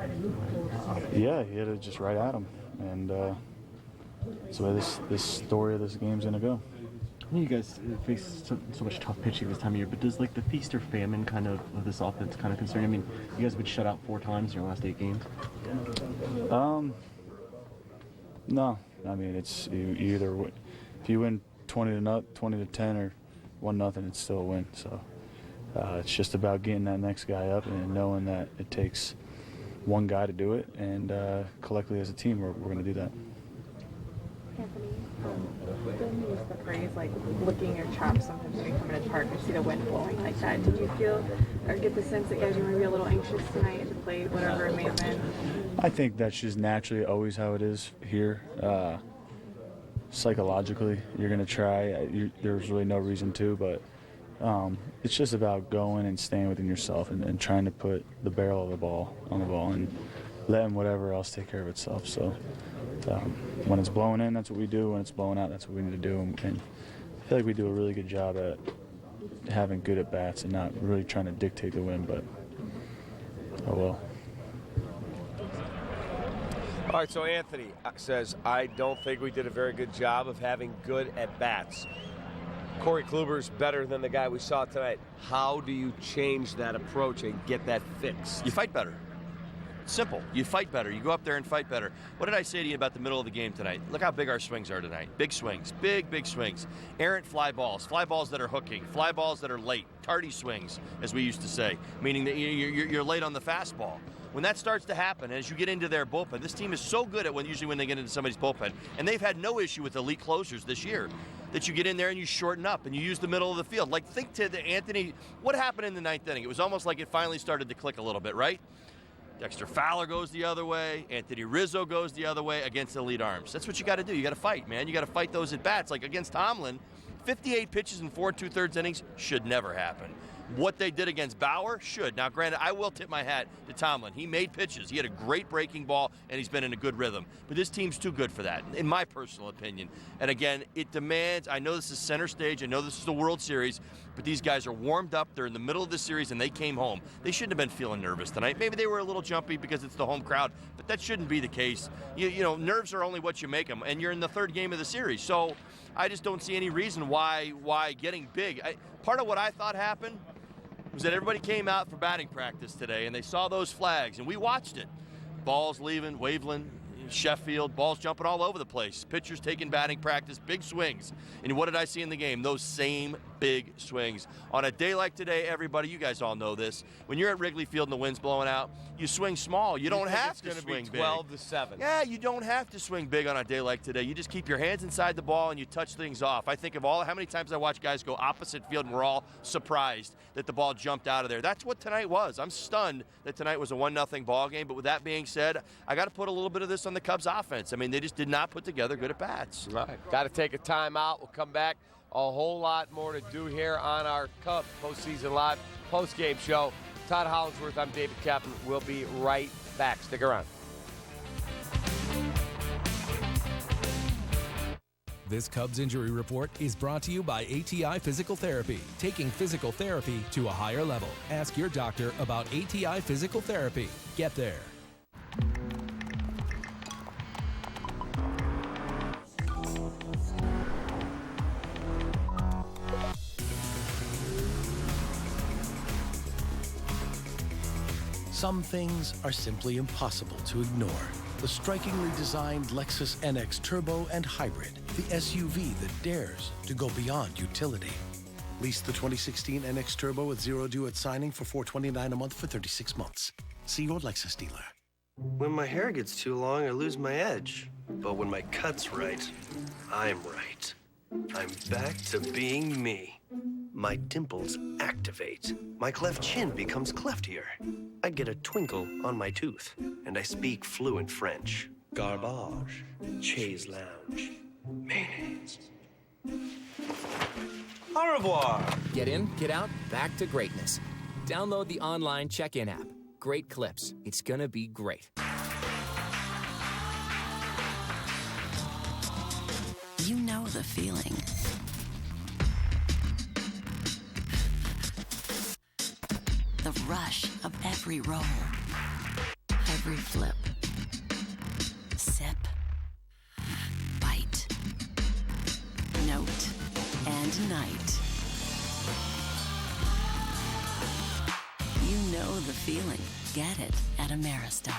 Yeah, he hit it just right at him, and that's the way this story of this game's gonna go. You guys face so much tough pitching this time of year, but does like the feast or famine kind of this offense kind of concern you? I mean, you guys have been shut out 4 times in your last 8 games. No, I mean it's you either if you win 20 to 10 or 1-0, it's still a win. So it's just about getting that next guy up and knowing that it takes one guy to do it, and collectively as a team we're going to do that. Anthony, didn't use the phrase like licking your chops sometimes when you come in a park and see the wind blowing like that. Did you feel or get the sense that guys were maybe a little anxious tonight at the plate, whatever it may have been? I think that's just naturally always how it is here. Psychologically, you're going to try. There's really no reason to, but it's just about going and staying within yourself and trying to put the barrel of the ball on the ball and letting whatever else take care of itself. So when it's blowing in, that's what we do. When it's blowing out, that's what we need to do. And I feel like we do a really good job at having good at-bats and not really trying to dictate the win, but oh well. All right, so Anthony says, I don't think we did a very good job of having good at-bats. Corey Kluber's better than the guy we saw tonight. How do you change that approach and get that fixed? You fight better. Simple. You fight better. You go up there and fight better. What did I say to you about the middle of the game tonight? Look how big our swings are tonight. Big swings. Big swings. Errant fly balls that are hooking, fly balls that are late, tardy swings, as we used to say, meaning that you're late on the fastball. When that starts to happen, as you get into their bullpen, this team is so good at usually when they get into somebody's bullpen, and they've had no issue with elite closers this year, that you get in there and you shorten up and you use the middle of the field. Like, think to the Anthony, what happened in the 9th inning? It was almost like it finally started to click a little bit, right? Dexter Fowler goes the other way. Anthony Rizzo goes the other way against elite arms. That's what you got to do. You got to fight, man. You got to fight those at-bats. Like against Tomlin, 58 pitches in 4 2/3 innings should never happen. What they did against Bauer should. Now, granted, I will tip my hat to Tomlin. He made pitches. He had a great breaking ball, and he's been in a good rhythm. But this team's too good for that, in my personal opinion. And again, it demands, I know this is center stage. I know this is the World Series, but these guys are warmed up. They're in the middle of the series, and they came home. They shouldn't have been feeling nervous tonight. Maybe they were a little jumpy because it's the home crowd, but that shouldn't be the case. You know, nerves are only what you make them, and you're in the 3rd game of the series. So I just don't see any reason why getting big. Part of what I thought happened was that everybody came out for batting practice today, and they saw those flags, and we watched it. Balls leaving, Waveland, Sheffield, balls jumping all over the place. Pitchers taking batting practice, big swings. And what did I see in the game? Those same big swings. On a day like today, everybody, you guys all know this, when you're at Wrigley Field and the wind's blowing out, you swing small. You don't have to swing big. 12-7. Yeah, you don't have to swing big on a day like today. You just keep your hands inside the ball and you touch things off. I think of how many times I watch guys go opposite field and we're all surprised that the ball jumped out of there. That's what tonight was. I'm stunned that tonight was a 1-0 ball game. But with that being said, I got to put a little bit of this on the Cubs offense. I mean, they just did not put together good at-bats. Right. Got to take a timeout. We'll come back. A whole lot more to do here on our Cubs Postseason Live postgame show. Todd Hollingsworth, I'm David Kaplan. We'll be right back. Stick around. This Cubs Injury Report is brought to you by ATI Physical Therapy, taking physical therapy to a higher level. Ask your doctor about ATI Physical Therapy. Get there. Some things are simply impossible to ignore. The strikingly designed Lexus NX Turbo and Hybrid, the SUV that dares to go beyond utility. Lease the 2016 NX Turbo with zero due at signing for $429 a month for 36 months. See your Lexus dealer. When my hair gets too long, I lose my edge. But when my cut's right, I'm right. I'm back to being me. My dimples activate. My cleft chin becomes cleftier. I get a twinkle on my tooth, and I speak fluent French. Garbage, chaise lounge, mayonnaise. Au revoir. Get in, get out, back to greatness. Download the online check-in app. Great clips. It's gonna be great. You know the feeling. The rush of every roll, every flip, sip, bite, note, and night. You know the feeling. Get it at Ameristar.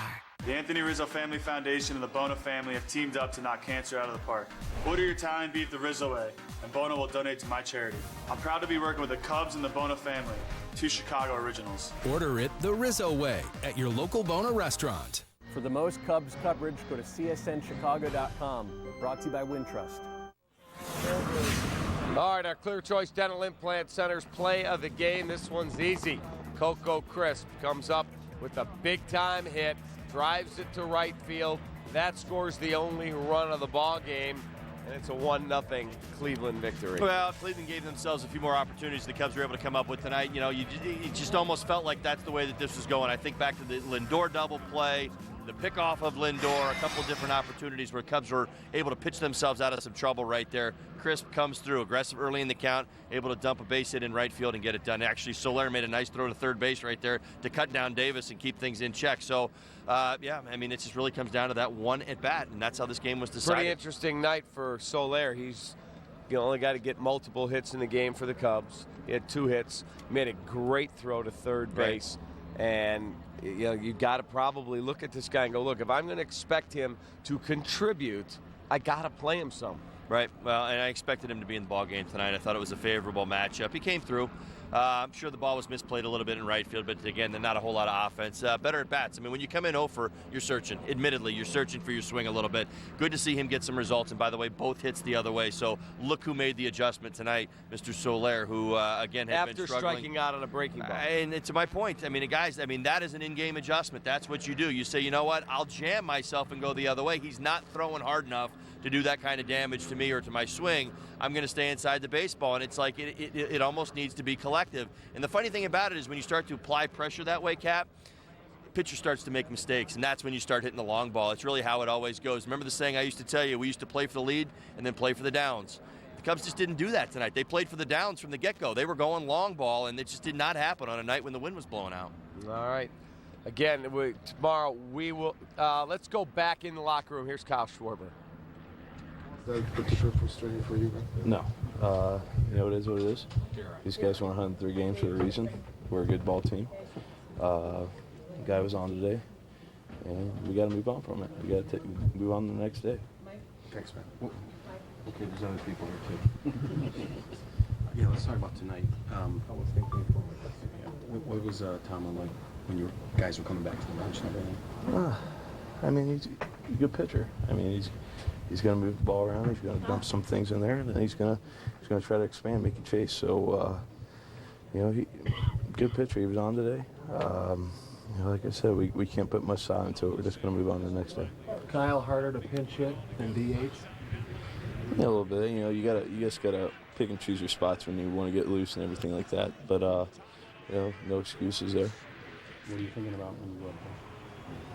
The Anthony Rizzo Family Foundation and the Bono family have teamed up to knock cancer out of the park. Order your Italian beef the Rizzo way, and Bono will donate to my charity. I'm proud to be working with the Cubs and the Bono family, 2 Chicago originals. Order it the Rizzo way at your local Bono restaurant. For the most Cubs coverage, go to csnchicago.com. Brought to you by Wintrust. All right, our Clear Choice Dental Implant Center's play of the game. This one's easy. Coco Crisp comes up with a big-time hit, drives it to right field. That scores the only run of the ball game, and it's a 1-0 Cleveland victory. Well, Cleveland gave themselves a few more opportunities the Cubs were able to come up with tonight. You know, it just almost felt like that's the way that this was going. I think back to the Lindor double play, the pickoff of Lindor, a couple of different opportunities where Cubs were able to pitch themselves out of some trouble right there. Crisp comes through, aggressive early in the count, able to dump a base hit in right field and get it done. Actually, Soler made a nice throw to third base right there to cut down Davis and keep things in check. So, yeah, I mean, it just really comes down to that one at-bat, and that's how this game was decided. Pretty interesting night for Soler. He's the only guy to get multiple hits in the game for the Cubs. He had 2 hits, made a great throw to third base. And you know, you got to probably look at this guy and go, look, if I'm going to expect him to contribute, I got to play him some. Right. Well, and I expected him to be in the ball game tonight. I thought it was a favorable matchup. He came through. I'm sure the ball was misplayed a little bit in right field, but again, not a whole lot of offense. Better at bats. I mean, when you come in 0 for, you're searching. Admittedly, you're searching for your swing a little bit. Good to see him get some results. And by the way, both hits the other way. So look who made the adjustment tonight, Mr. Soler, who again had been struggling. After striking out on a breaking ball. And to my point, I mean, guys, that is an in-game adjustment. That's what you do. You say, you know what? I'll jam myself and go the other way. He's not throwing hard enough to do that kind of damage to me or to my swing. I'm going to stay inside the baseball, and it's like it almost needs to be collective. And the funny thing about it is when you start to apply pressure that way, Cap, pitcher starts to make mistakes, and that's when you start hitting the long ball. It's really how it always goes. Remember the saying I used to tell you, we used to play for the lead and then play for the downs. The Cubs just didn't do that tonight. They played for the downs from the get-go. They were going long ball, and it just did not happen on a night when the wind was blowing out. All right. Again, tomorrow we will let's go back in the locker room. Here's Kyle Schwarber. Is that particularly frustrating for you? No. You know, it is what it is. These guys won 103 games for a reason. We're a good ball team. The guy was on today, and we got to move on from it. We got to move on the next day. Thanks, man. Well, okay, there's other people here, too. Yeah, let's talk about tonight. I was thinking, what was Tomlin like when you guys were coming back to the bench and everything? I mean, he's a good pitcher. I mean, he's going to move the ball around. He's going to dump some things in there, and then he's going to try to expand, make a chase. So, you know, good pitcher. He was on today. You know, like I said, we can't put much thought into it. We're just going to move on to the next day. Kyle, harder to pinch hit than DH? Yeah, a little bit. You know, you just gotta pick and choose your spots when you want to get loose and everything like that. But you know, no excuses there. What are you thinking about when you go up there?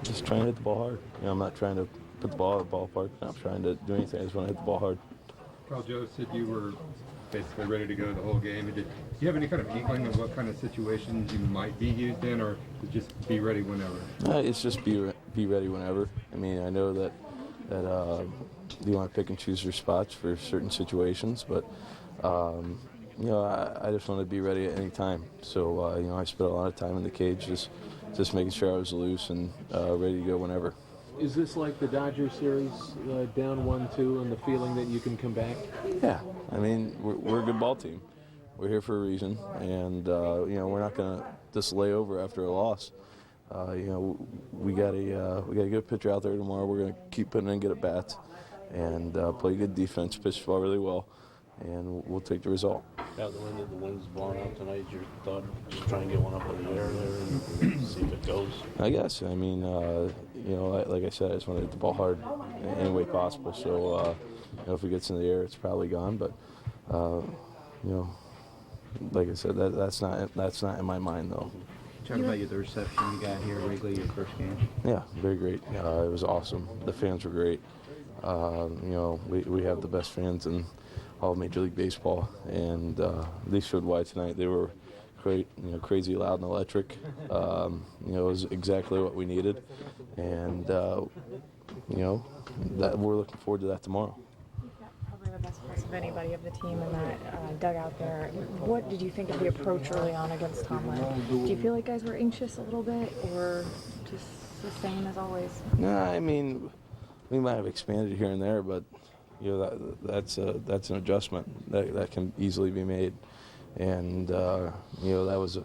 Just trying to hit the ball hard. You know, I'm not trying to put the ball at the ballpark. I'm not trying to do anything. I just want to hit the ball hard. Carl Joe said you were basically ready to go the whole game. Do you have any kind of inkling of what kind of situations you might be used in, or just be ready whenever? It's just be ready whenever. I mean, I know that you want to pick and choose your spots for certain situations, but you know, I just want to be ready at any time. So you know, I spent a lot of time in the cage just making sure I was loose and ready to go whenever. Is this like the Dodgers series, down 1-2, and the feeling that you can come back? Yeah, I mean, we're a good ball team. We're here for a reason, and you know, we're not going to just lay over after a loss. You know, we got a good pitcher out there tomorrow. We're going to keep putting in good at bats and play good defense, pitch the ball really well, and we'll take the result. Out the window, the wind's blowing out tonight. Your thought, just try and get one up in the air there and see if it goes. I guess. I mean, you know, like I said, I just want to hit the ball hard any way possible. So, you know, if it gets in the air, it's probably gone. But, you know, like I said, that's not in my mind though. Talk about the reception you got here, Wrigley, your first game. Yeah, very great. It was awesome. The fans were great. We have the best fans in all of Major League Baseball, and they showed why tonight. They were great, crazy loud and electric. It was exactly what we needed, and that we're looking forward to that tomorrow. Probably the best place of anybody of the team in that dugout there. What did you think of the approach early on against Tomlin? Do you feel like guys were anxious a little bit, or just the same as always? Nah, I mean, we might have expanded here and there, but that's an adjustment that can easily be made, and that was a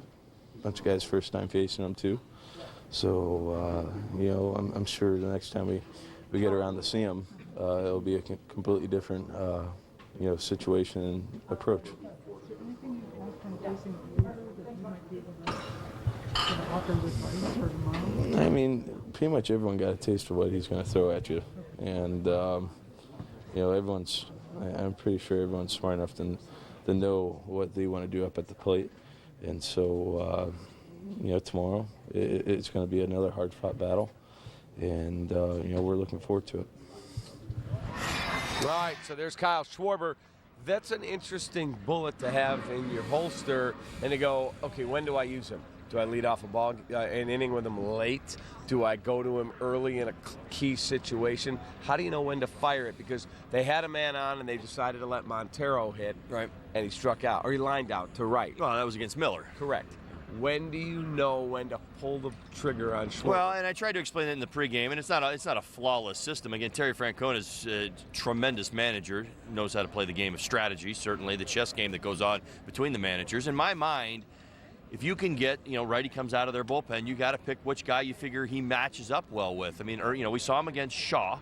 bunch of guys' first time facing them too. So I'm sure the next time we get around to see them, it'll be a completely different situation and approach. I mean, pretty much everyone got a taste of what he's going to throw at you, and I'm pretty sure everyone's smart enough to know what they want to do up at the plate, and so tomorrow it's going to be another hard-fought battle, and we're looking forward to it. Right, so there's Kyle Schwarber. That's an interesting bullet to have in your holster, and to go, okay, when do I use him? Do I lead off an inning with him late? Do I go to him early in a key situation? How do you know when to fire it? Because they had a man on and they decided to let Montero hit, right? And he struck out, or he lined out to right. Well, that was against Miller. Correct. When do you know when to pull the trigger on Schwarber? Well, and I tried to explain it in the pregame, and it's not a flawless system. Again, Terry Francona is a tremendous manager, knows how to play the game of strategy, certainly the chess game that goes on between the managers. In my mind, if you can get, righty comes out of their bullpen, you got to pick which guy you figure he matches up well with. I mean, we saw him against Shaw.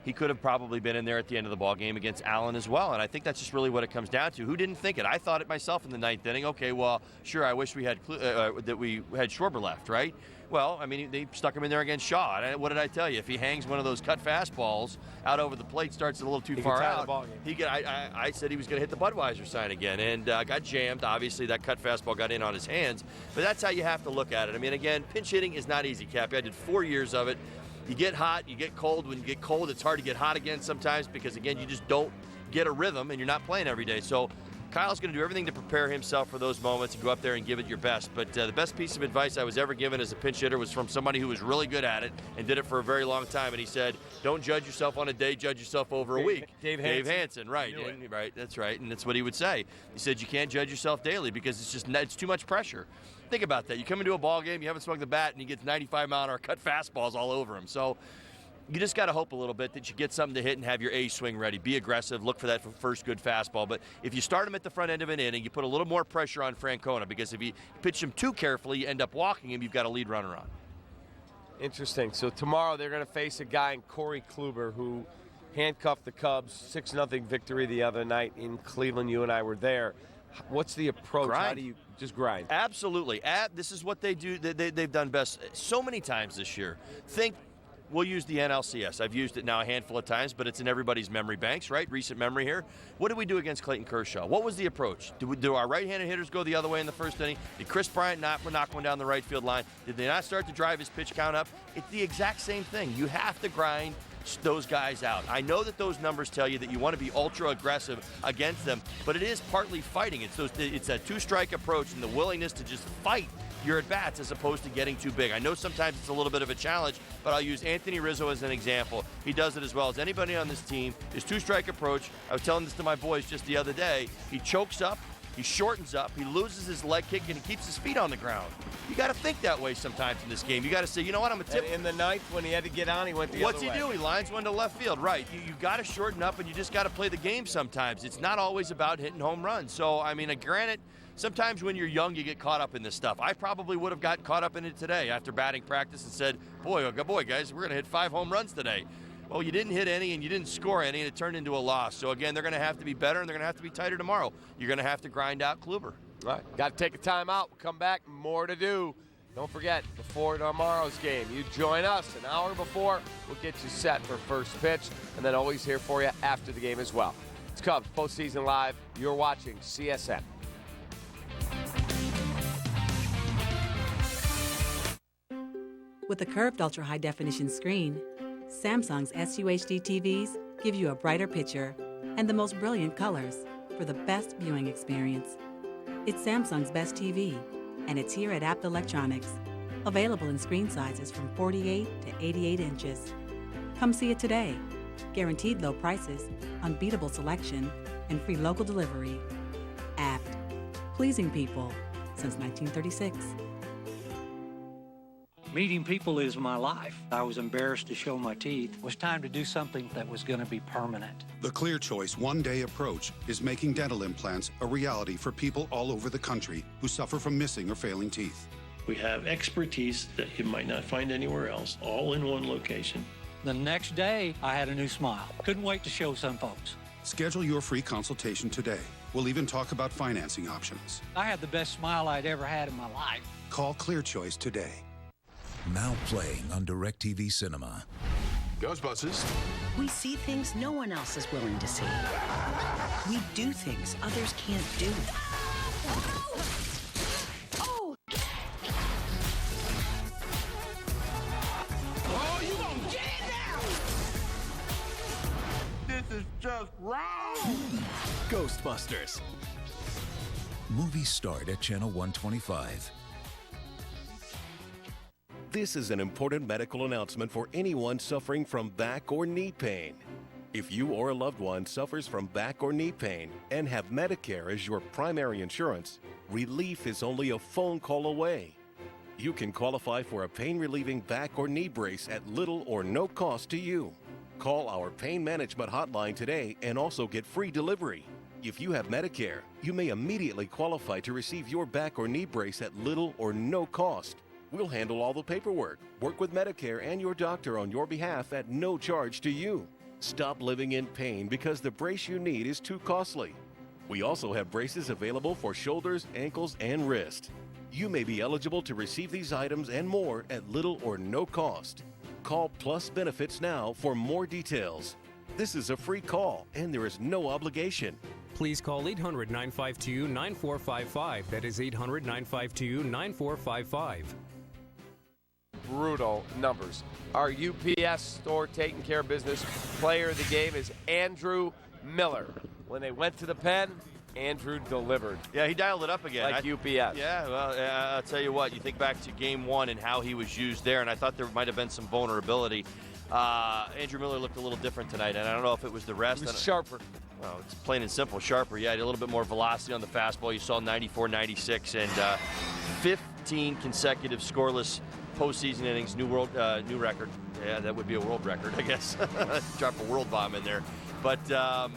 He could have probably been in there at the end of the ball game against Allen as well, and I think that's just really what it comes down to. Who didn't think it? I thought it myself in the ninth inning. Okay, well, sure, I wish we had Schwarber left, right? Well, I mean, they stuck him in there against Shaw. And what did I tell you? If he hangs one of those cut fastballs out over the plate, starts a little too far out, I said he was going to hit the Budweiser sign again, and got jammed. Obviously, that cut fastball got in on his hands, but that's how you have to look at it. I mean, again, pinch hitting is not easy, Cappy. I did 4 years of it. You get hot, you get cold. When you get cold, it's hard to get hot again sometimes because, again, you just don't get a rhythm and you're not playing every day. So Kyle's going to do everything to prepare himself for those moments and go up there and give it your best. But the best piece of advice I was ever given as a pinch hitter was from somebody who was really good at it and did it for a very long time. And he said, don't judge yourself on a day, judge yourself over a week. Dave Hansen, right. Right, that's right. And that's what he would say. He said, you can't judge yourself daily because it's too much pressure. Think about that. You come into a ball game, you haven't swung the bat, and he gets 95-mile-an-hour cut fastballs all over him. So you just got to hope a little bit that you get something to hit and have your A swing ready. Be aggressive. Look for that first good fastball. But if you start him at the front end of an inning, you put a little more pressure on Francona because if you pitch him too carefully, you end up walking him. You've got a lead runner on. Interesting. So tomorrow they're going to face a guy in Corey Kluber who handcuffed the Cubs, 6-0 victory the other night in Cleveland. You and I were there. What's the approach? Grind. How do you just grind? Absolutely. This is what they do. They've done best so many times this year. We'll use the NLCS. I've used it now a handful of times, but it's in everybody's memory banks, right? Recent memory here. What did we do against Clayton Kershaw? What was the approach? Do our right-handed hitters go the other way in the first inning? Did Chris Bryant knock one down the right field line? Did they not start to drive his pitch count up? It's the exact same thing. You have to grind those guys out. I know that those numbers tell you that you want to be ultra aggressive against them, but it is partly fighting. It's a two-strike approach and the willingness to just fight your at-bats as opposed to getting too big. I know sometimes it's a little bit of a challenge, but I'll use Anthony Rizzo as an example. He does it as well as anybody on this team. His two-strike approach, I was telling this to my boys just the other day, he chokes up, he shortens up, he loses his leg kick, and he keeps his feet on the ground. You got to think that way sometimes in this game. You got to say, you know what, I'm a tip. And in the ninth, when he had to get on, he went the other way. What's he do? He lines one to left field. Right. You got to shorten up, and you just got to play the game sometimes. It's not always about hitting home runs. So, I mean, granted, sometimes when you're young, you get caught up in this stuff. I probably would have gotten caught up in it today after batting practice and said, boy, guys, we're going to hit 5 home runs today. Well, you didn't hit any and you didn't score any, and it turned into a loss. So, again, they're going to have to be better, and they're going to have to be tighter tomorrow. You're going to have to grind out Kluber. Right. Got to take a timeout. We'll come back. More to do. Don't forget, before tomorrow's game, you join us an hour before. We'll get you set for first pitch, and then always here for you after the game as well. It's Cubs Postseason Live. You're watching CSN. With a curved ultra-high-definition screen, Samsung's SUHD TVs give you a brighter picture and the most brilliant colors for the best viewing experience. It's Samsung's best TV, and it's here at Apt Electronics, available in screen sizes from 48 to 88 inches. Come see it today. Guaranteed low prices, unbeatable selection, and free local delivery. Apt, pleasing people since 1936. Meeting people is my life. I was embarrassed to show my teeth. It was time to do something that was going to be permanent. The Clear Choice one-day approach is making dental implants a reality for people all over the country who suffer from missing or failing teeth. We have expertise that you might not find anywhere else, all in one location. The next day, I had a new smile. Couldn't wait to show some folks. Schedule your free consultation today. We'll even talk about financing options. I had the best smile I'd ever had in my life. Call Clear Choice today. Now playing on DirecTV Cinema. Ghostbusters. We see things no one else is willing to see. We do things others can't do. Oh, you gonna get it now? This is just wrong. Ghostbusters. Movies start at Channel 125. This is an important medical announcement for anyone suffering from back or knee pain. If you or a loved one suffers from back or knee pain and have Medicare as your primary insurance, relief is only a phone call away. You can qualify for a pain-relieving back or knee brace at little or no cost to you. Call our pain management hotline today and also get free delivery. If you have Medicare, you may immediately qualify to receive your back or knee brace at little or no cost. We'll handle all the paperwork, work with Medicare and your doctor on your behalf at no charge to you. Stop living in pain because the brace you need is too costly. We also have braces available for shoulders, ankles, and wrist. You may be eligible to receive these items and more at little or no cost. Call Plus Benefits now for more details. This is a free call and there is no obligation. Please call 800-952-9455. That is 800-952-9455. Brutal numbers. Our UPS store taking care of business player of the game is Andrew Miller. When they went to the pen, Andrew delivered. Yeah, he dialed it up again. Like UPS. Yeah, well, I'll tell you what. You think back to Game 1 and how he was used there, and I thought there might have been some vulnerability. Andrew Miller looked a little different tonight, and I don't know if it was the rest. He was sharper. Well, it's plain and simple, sharper. Yeah, he had a little bit more velocity on the fastball. You saw 94, 96, and 15 consecutive scoreless postseason innings, new record. Yeah, that would be a world record, I guess. Drop a world bomb in there. But, yeah,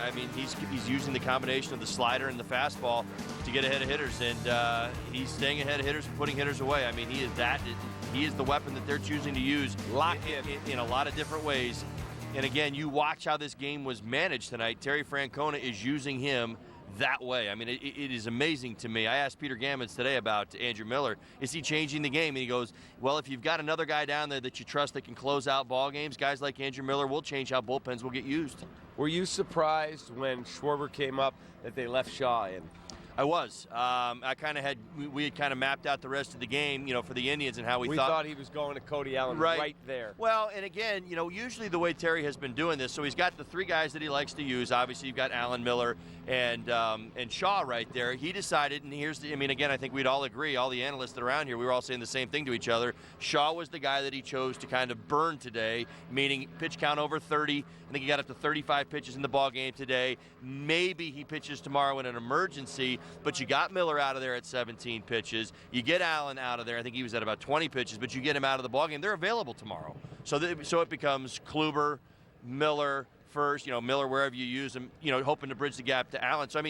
I mean, he's using the combination of the slider and the fastball to get ahead of hitters, and he's staying ahead of hitters and putting hitters away. I mean, he is the weapon that they're choosing to use in a lot of different ways. And, again, you watch how this game was managed tonight. Terry Francona is using him that way. I mean, it is amazing to me. I asked Peter Gammons today about Andrew Miller. Is he changing the game? And he goes, well, if you've got another guy down there that you trust that can close out ball games, guys like Andrew Miller will change how bullpens will get used. Were you surprised when Schwarber came up that they left Shaw in? I was. We had kind of mapped out the rest of the game, for the Indians and how we thought he was going to Cody Allen right there. Well, and again, usually the way Terry has been doing this, so he's got the three guys that he likes to use. Obviously, you've got Allen, Miller, and Shaw right there. He decided, and again, I think we'd all agree, all the analysts that are around here, we were all saying the same thing to each other. Shaw was the guy that he chose to kind of burn today, meaning pitch count over 30. I think he got up to 35 pitches in the ball game today. Maybe he pitches tomorrow in an emergency, but you got Miller out of there at 17 pitches. You get Allen out of there. I think he was at about 20 pitches, but you get him out of the ballgame. They're available tomorrow. So it becomes Kluber, Miller first, Miller wherever you use him, hoping to bridge the gap to Allen. So,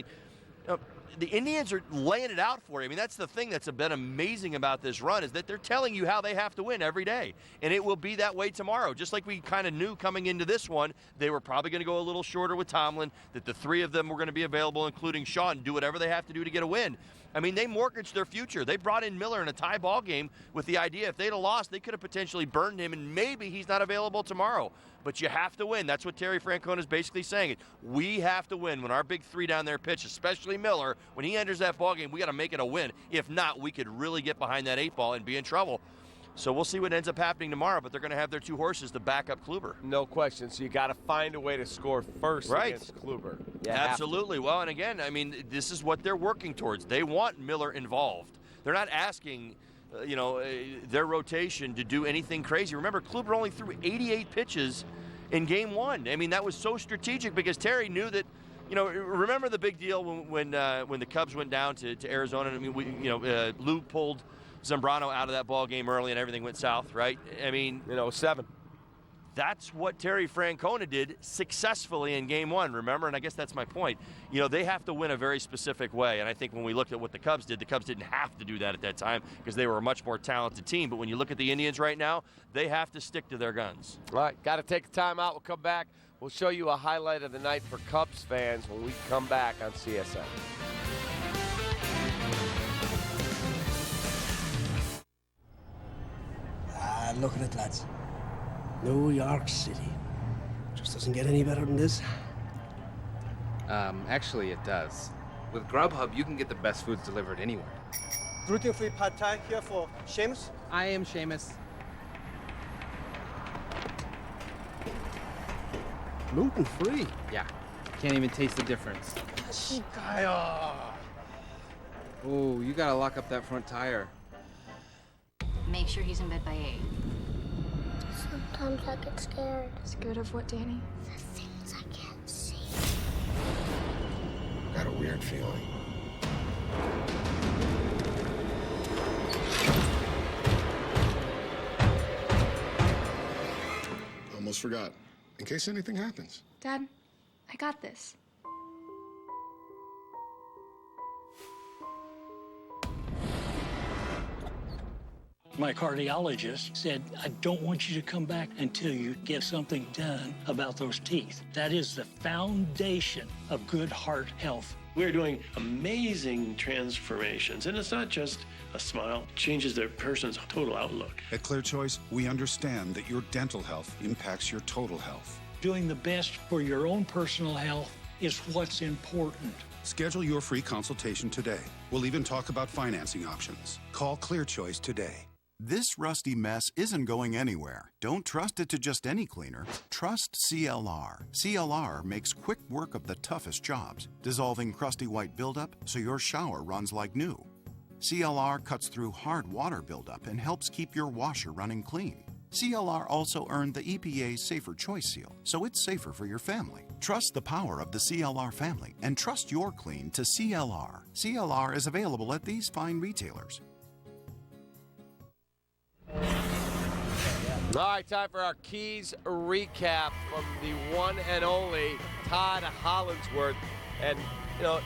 the Indians are laying it out for you. That's the thing that's been amazing about this run is that they're telling you how they have to win every day. And it will be that way tomorrow. Just like we kind of knew coming into this one, they were probably going to go a little shorter with Tomlin, that the three of them were going to be available, including Shaw, and do whatever they have to do to get a win. They mortgaged their future. They brought in Miller in a tie ball game with the idea if they'd have lost, they could have potentially burned him, and maybe he's not available tomorrow. But you have to win. That's what Terry Francona is basically saying. We have to win when our big three down there pitch, especially Miller. When he enters that ball game, we got to make it a win. If not, we could really get behind that 8 ball and be in trouble. So we'll see what ends up happening tomorrow, but they're going to have their two horses to back up Kluber. No question. So you got to find a way to score first against Kluber. Absolutely. Well, and again, I mean, this is what they're working towards. They want Miller involved. They're not asking, their rotation to do anything crazy. Remember, Kluber only threw 88 pitches in Game 1. I mean, that was so strategic because Terry knew that. Remember the big deal when the Cubs went down to Arizona. I mean, Lou pulled Zambrano out of that ball game early and everything went south, right? I mean, 7. That's what Terry Francona did successfully in Game 1, remember? And I guess that's my point. They have to win a very specific way. And I think when we looked at what the Cubs did, the Cubs didn't have to do that at that time because they were a much more talented team. But when you look at the Indians right now, they have to stick to their guns. All right, got to take a time out. We'll come back. We'll show you a highlight of the night for Cubs fans when we come back on CSN. Look at it, lads. New York City. Just doesn't get any better than this. Actually, it does. With Grubhub, you can get the best foods delivered anywhere. Gluten-free pad thai here for Seamus. I am Seamus. Gluten-free? Yeah. Can't even taste the difference. Oh, you gotta lock up that front tire. Make sure he's in bed by 8. Sometimes I get scared. Scared of what, Danny? The things I can't see. Got a weird feeling. Almost forgot. In case anything happens. Dad, I got this. My cardiologist said, I don't want you to come back until you get something done about those teeth. That is the foundation of good heart health. We're doing amazing transformations, and it's not just a smile. It changes their person's total outlook. At Clear Choice, we understand that your dental health impacts your total health. Doing the best for your own personal health is what's important. Schedule your free consultation today. We'll even talk about financing options. Call Clear Choice today. This rusty mess isn't going anywhere. Don't trust it to just any cleaner. Trust CLR. CLR makes quick work of the toughest jobs, dissolving crusty white buildup so your shower runs like new. CLR cuts through hard water buildup and helps keep your washer running clean. CLR also earned the EPA's Safer Choice seal, so it's safer for your family. Trust the power of the CLR family and trust your clean to CLR. CLR is available at these fine retailers. All right, time for our Keys recap from the one and only Todd Hollandsworth. And,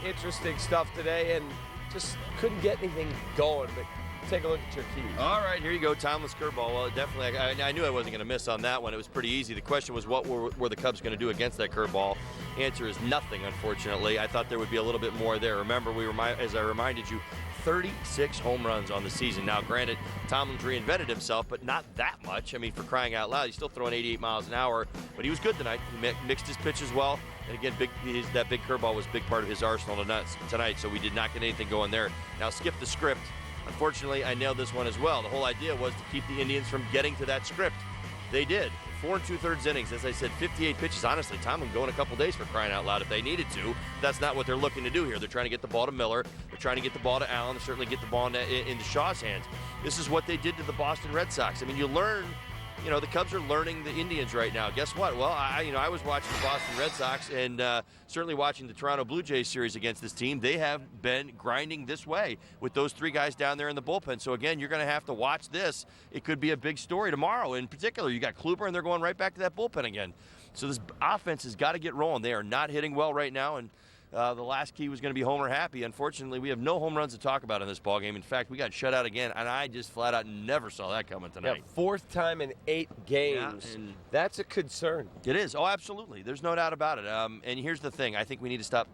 interesting stuff today, and just couldn't get anything going, but take a look at your keys. All right, here you go, timeless curveball. Well, definitely, I knew I wasn't going to miss on that one. It was pretty easy. The question was, what were the Cubs going to do against that curveball? Answer is nothing, unfortunately. I thought there would be a little bit more there. Remember, as I reminded you, 36 home runs on the season. Now, granted, Tomlin's reinvented himself, but not that much. I mean, for crying out loud, he's still throwing 88 miles an hour, but he was good tonight. He mixed his pitches well, and again, that big curveball was a big part of his arsenal tonight, so we did not get anything going there. Now, skip the script. Unfortunately, I nailed this one as well. The whole idea was to keep the Indians from getting to that script. They did. 4 2/3 innings. As I said, 58 pitches. Honestly, Tomlin go in a couple days for crying out loud if they needed to. That's not what they're looking to do here. They're trying to get the ball to Miller. They're trying to get the ball to Allen and certainly get the ball into Shaw's hands. This is what they did to the Boston Red Sox. I mean, you learn, the Cubs are learning the Indians right now. Guess what? Well, I was watching the Boston Red Sox and certainly watching the Toronto Blue Jays series against this team. They have been grinding this way with those 3 guys down there in the bullpen. So, again, you're going to have to watch this. It could be a big story tomorrow. In particular, you got Kluber, and they're going right back to that bullpen again. So this offense has got to get rolling. They are not hitting well right now, and the last key was going to be Homer happy. Unfortunately, we have no home runs to talk about in this ballgame. In fact, we got shut out again, and I just flat out never saw that coming tonight. Yeah, 4th time in 8 games. Yeah, and that's a concern. It is. Oh, absolutely. There's no doubt about it. And here's the thing. I think we need to stop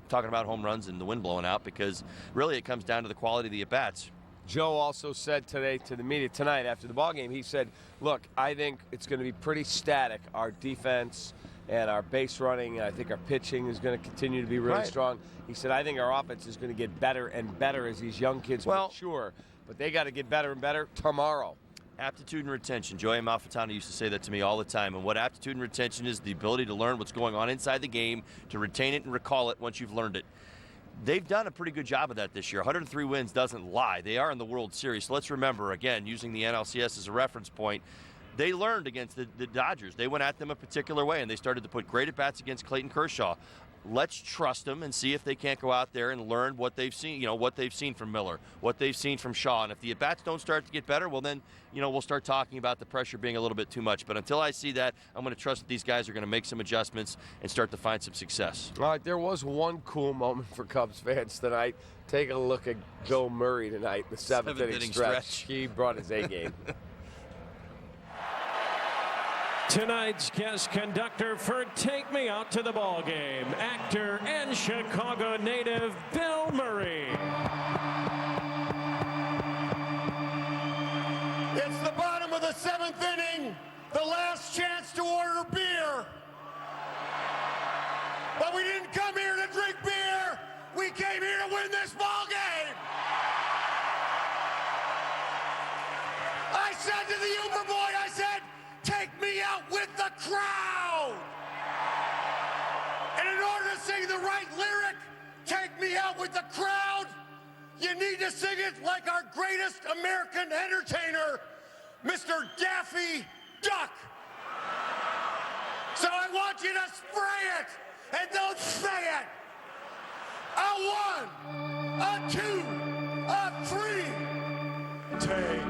talking about home runs and the wind blowing out because really it comes down to the quality of the at-bats. Joe also said today to the media tonight after the ballgame, he said, look, I think it's going to be pretty static. Our defense and our base running, I think our pitching is going to continue to be really strong. He said, I think our offense is going to get better and better as these young kids mature. But they got to get better and better tomorrow. Aptitude and retention. Joey Amalfitano used to say that to me all the time. And what aptitude and retention is, the ability to learn what's going on inside the game, to retain it and recall it once you've learned it. They've done a pretty good job of that this year. 103 wins doesn't lie. They are in the World Series. So let's remember, again, using the NLCS as a reference point, they learned against the Dodgers. They went at them a particular way, and they started to put great at-bats against Clayton Kershaw. Let's trust them and see if they can't go out there and learn what they've seen, what they've seen from Miller, what they've seen from Shaw. And if the at-bats don't start to get better, well then, we'll start talking about the pressure being a little bit too much. But until I see that, I'm going to trust that these guys are going to make some adjustments and start to find some success. All right, there was one cool moment for Cubs fans tonight. Take a look at Joe Murray tonight, the seventh inning stretch. He brought his A game. Tonight's guest conductor for Take Me Out to the Ball Game, actor and Chicago native Bill Murray. It's the bottom of the seventh inning, the last chance to order beer. But we didn't come here to drink beer. We came here to win this ball game. I said to the Uber boy, I said, take me out with the crowd. And in order to sing the right lyric, take me out with the crowd, you need to sing it like our greatest American entertainer, Mr. Daffy Duck. So I want you to spray it and don't say it. A one, a two, a three. Take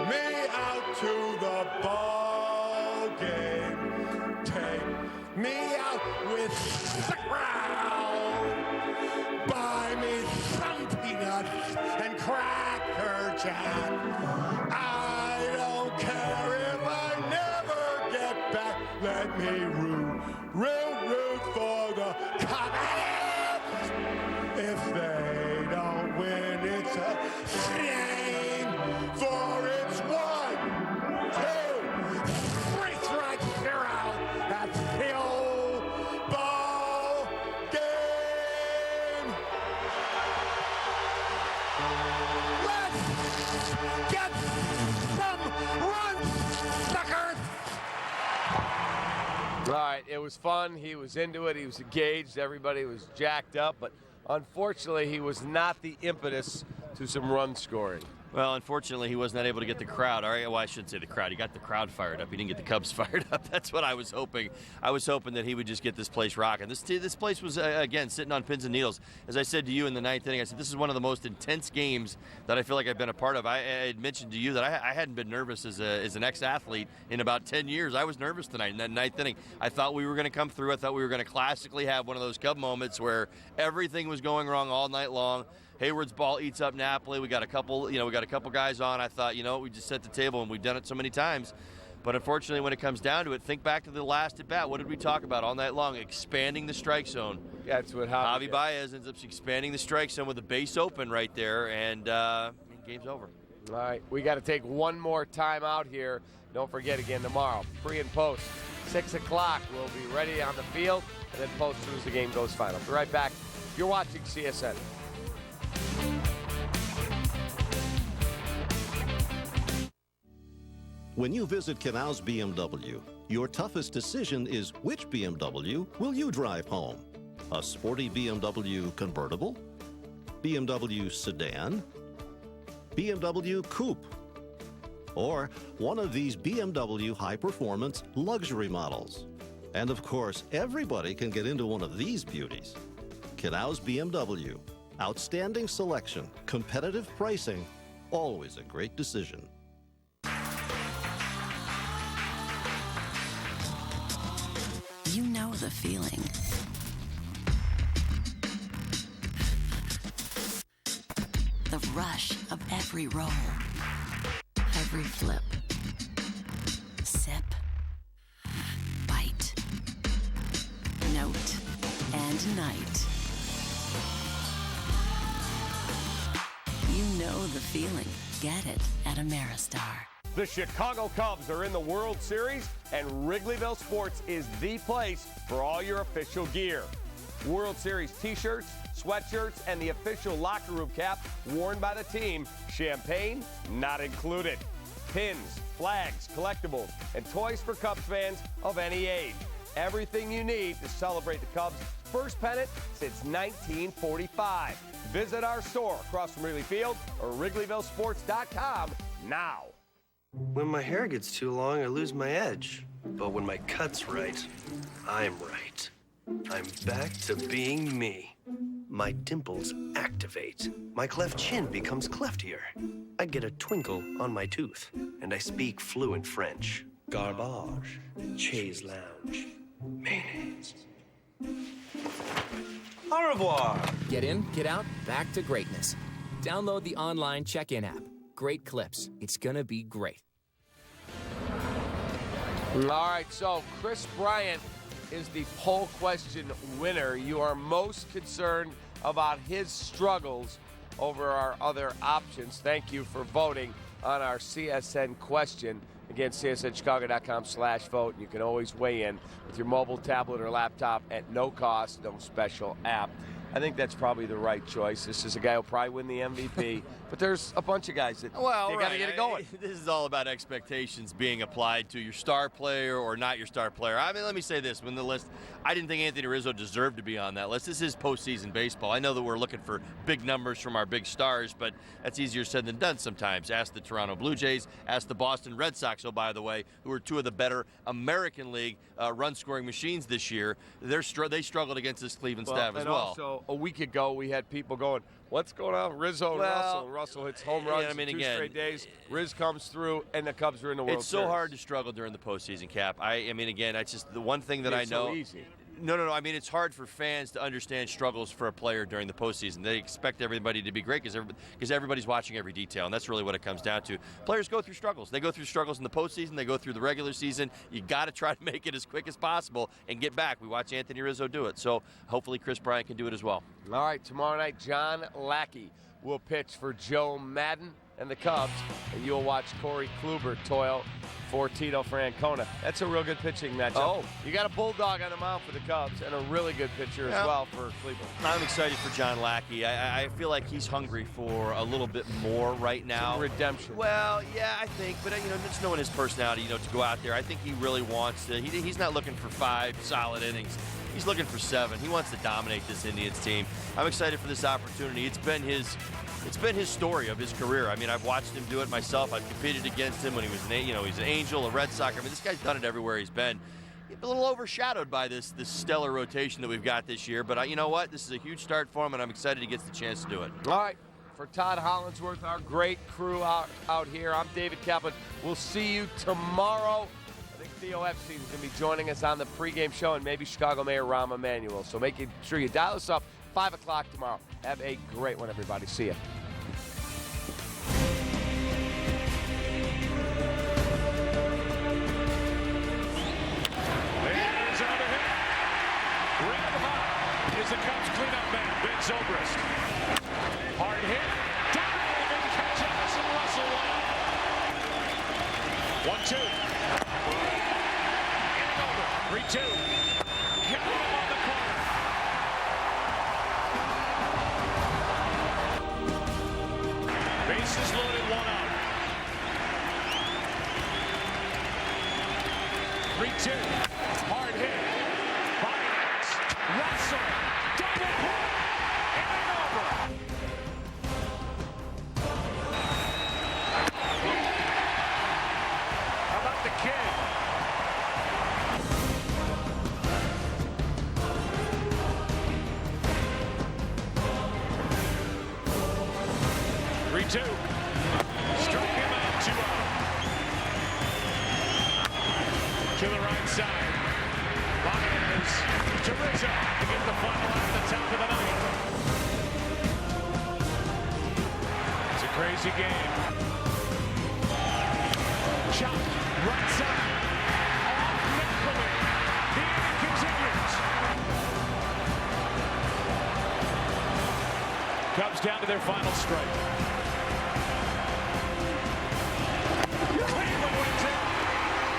me out to the ball game. Take me out with the crowd. Buy me some peanuts and Cracker Jack. I don't care if I never get back. Let me root for the Cubs. If they don't win, it's a shame. For it's 1, 2, 3 strikes, they're out. That's the old ball game. Let's get some runs, suckers. All right, it was fun. He was into it. He was engaged. Everybody was jacked up. But unfortunately, he was not the impetus to some run scoring. Well, unfortunately, he was not able to get the crowd. All right, well, I shouldn't say the crowd. He got the crowd fired up. He didn't get the Cubs fired up. That's what I was hoping. I was hoping that he would just get this place rocking. This place was, again, sitting on pins and needles. As I said to you in the ninth inning, I said this is one of the most intense games that I feel like I've been a part of. I had mentioned to you that I hadn't been nervous as an ex-athlete in about 10 years. I was nervous tonight in that ninth inning. I thought we were going to come through. I thought we were going to classically have one of those Cub moments where everything was going wrong all night long. Hayward's ball eats up Napoli. We got a couple guys on. I thought, we just set the table, and we've done it so many times. But unfortunately, when it comes down to it, think back to the last at bat. What did we talk about all night long? Expanding the strike zone. That's what Javi Baez ends up expanding the strike zone with the base open right there, and game's over. All right, we got to take one more time out here. Don't forget again tomorrow, pre and post, 6 o'clock. We'll be ready on the field, and then post as soon as the game goes final. Be right back. You're watching CSN. When you visit Canals BMW, your toughest decision is which BMW will you drive home? A sporty BMW convertible? BMW sedan? BMW coupe? Or one of these BMW high-performance luxury models? And of course, everybody can get into one of these beauties. Canals BMW. Outstanding selection, competitive pricing, always a great decision. You know the feeling. The rush of every roll, every flip, sip, bite, note, and night. You know the feeling. Get it at Ameristar. The Chicago Cubs are in the World Series, and Wrigleyville Sports is the place for all your official gear. World Series t-shirts, sweatshirts, and the official locker room cap worn by the team. Champagne not included. pins, flags, collectibles, and toys for Cubs fans of any age. Everything you need to celebrate the Cubs' first pennant since 1945. Visit our store across from Wrigley Field or WrigleyvilleSports.com now. When my hair gets too long, I lose my edge. But when my cut's right, I'm right. I'm back to being me. My dimples activate. My cleft chin becomes cleftier. I get a twinkle on my tooth, and I speak fluent French. Garbage, chaise lounge, mayonnaise. Au revoir. Get in, get out, back to greatness. Download the online check-in app. Great clips. It's gonna be great. All right, so Chris Bryant is the poll question winner. You are most concerned about his struggles over our other options. Thank you for voting on our CSN question. Again, csnchicago.com/vote. You can always weigh in with your mobile, tablet, or laptop at no cost, no special app. I think that's probably the right choice. This is a guy who'll probably win the MVP, but there's a bunch of guys that they got to get it going. This is all about expectations being applied to your star player or not your star player. I mean, let me say this. When the list, I didn't think Anthony Rizzo deserved to be on that list. This is postseason baseball. I know that we're looking for big numbers from our big stars, but that's easier said than done sometimes. Ask the Toronto Blue Jays, ask the Boston Red Sox, oh, by the way, who are two of the better American League run-scoring machines this year. They struggled against this Cleveland staff as well. Also, a week ago, we had people going, what's going on with Rizzo and Russell? Russell hits home runs in two straight days. Riz comes through, and the Cubs are in the World Series. It's so hard to struggle during the postseason, Cap. I mean, again, it's just the one thing that I know. It's so easy. No. I mean, it's hard for fans to understand struggles for a player during the postseason. They expect everybody to be great because everybody's watching every detail, and that's really what it comes down to. Players go through struggles. They go through struggles in the postseason. They go through the regular season. You got to try to make it as quick as possible and get back. We watch Anthony Rizzo do it, so hopefully Chris Bryant can do it as well. All right, tomorrow night, John Lackey will pitch for Joe Madden and the Cubs, and you'll watch Corey Kluber toil for Tito Francona. That's a real good pitching matchup. Oh. You got a bulldog on the mound for the Cubs and a really good pitcher as well for Cleveland. I'm excited for John Lackey. I feel like he's hungry for a little bit more right now. Some redemption. Well, yeah, I think, but just knowing his personality, to go out there, I think he really wants to. He's not looking for 5 solid innings. He's looking for 7. He wants to dominate this Indians team. I'm excited for this opportunity. It's been his story of his career. I mean, I've watched him do it myself. I've competed against him when he was he's an Angel, a Red Sox. I mean, this guy's done it everywhere he's been. A little overshadowed by this stellar rotation that we've got this year, but you know what? This is a huge start for him, and I'm excited he gets the chance to do it. All right. For Todd Hollandsworth, our great crew out here, I'm David Kaplan. We'll see you tomorrow. I think Theo Epstein is going to be joining us on the pregame show, and maybe Chicago Mayor Rahm Emanuel. So make sure you dial us up 5 o'clock tomorrow. Have a great one, everybody. See ya. Is the Cubs cleanup man, Ben Zobrist. Hard hit, diving catch, Anderson Russell one. 1-2. In over. 3-2. Hit on the corner. Bases loaded, 1 out. 3-2. Hard hit. Russell, double play, and over. How about the kid? Struck him out, 2 out. To the right side. Baez to Rizzo to get the final out at the top of the 9th. It's a crazy game. Chop, right side. Off Nicolay. The inning continues. Cubs down to their final strike. Cleveland wins it.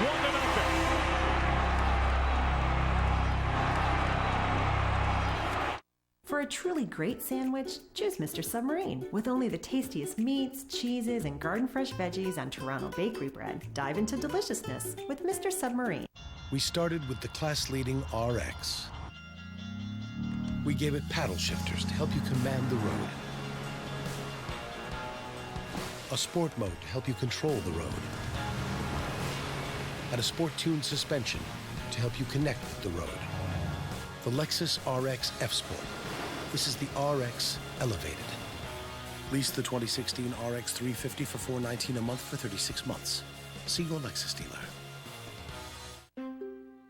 1-0. For a truly great sandwich, choose Mr. Submarine. With only the tastiest meats, cheeses, and garden-fresh veggies on Toronto bakery bread, dive into deliciousness with Mr. Submarine. We started with the class-leading RX. We gave it paddle shifters to help you command the road. A sport mode to help you control the road. And a sport-tuned suspension to help you connect with the road. The Lexus RX F-Sport. This is the RX Elevated. Lease the 2016 RX 350 for $419 a month for 36 months. See your Lexus dealer.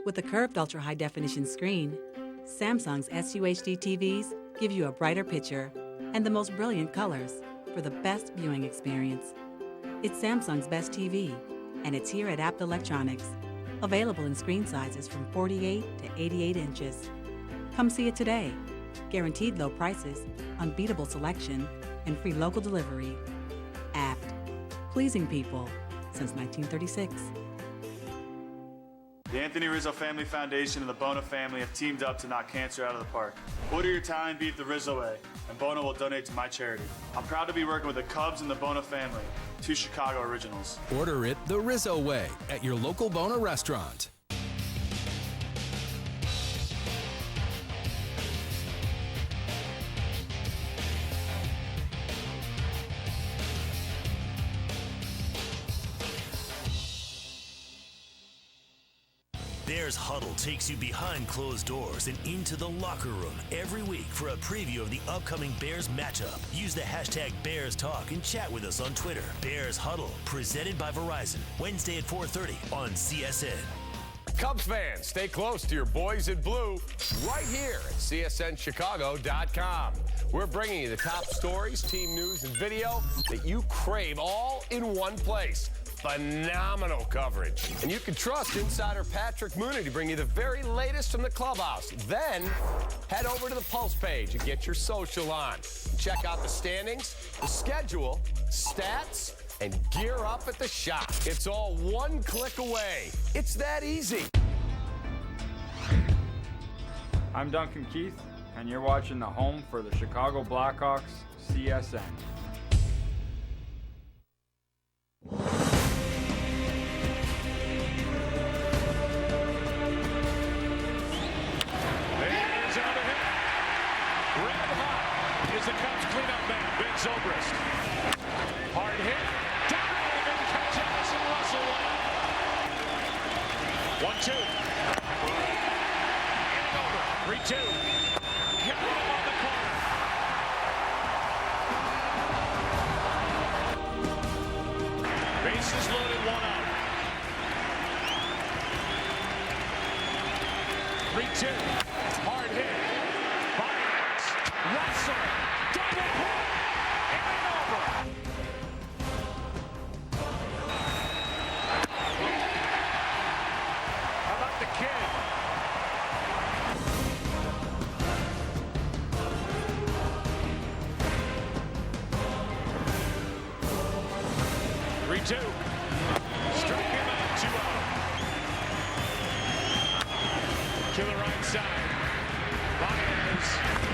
With a curved ultra-high-definition screen, Samsung's SUHD TVs give you a brighter picture and the most brilliant colors for the best viewing experience. It's Samsung's best TV, and it's here at Apt Electronics, available in screen sizes from 48 to 88 inches. Come see it today. Guaranteed low prices, unbeatable selection, and free local delivery. Apt, pleasing people since 1936. The Anthony Rizzo Family Foundation and the Bono family have teamed up to knock cancer out of the park. Order your talent, beat the Rizzo way, and Bono will donate to my charity. I'm proud to be working with the Cubs and the Bono family, two Chicago originals. Order it the Rizzo way at your local Bono restaurant. Bears Huddle takes you behind closed doors and into the locker room every week for a preview of the upcoming Bears matchup. Use the hashtag BearsTalk and chat with us on Twitter. Bears Huddle, presented by Verizon, Wednesday at 4:30 on CSN. Cubs fans, stay close to your boys in blue right here at CSNChicago.com. We're bringing you the top stories, team news, and video that you crave all in one place. Phenomenal coverage. And you can trust insider Patrick Mooney to bring you the very latest from the clubhouse. Then head over to the Pulse page and get your social on. Check out the standings, the schedule, stats, and gear up at the shop. It's all one click away. It's that easy. I'm Duncan Keith, and you're watching the home for the Chicago Blackhawks, CSN. The Cubs cleanup man, Ben Zobrist. Hard hit. Diving catch Allison Russell. 1-2. Getting over. 3-2. Hit him on the corner. Bases loaded, 1 out. 3-2. Hard hit. Byers. Russell. Double play. And over. How about the kid? Strike him out, 2-0. To the right side. Byers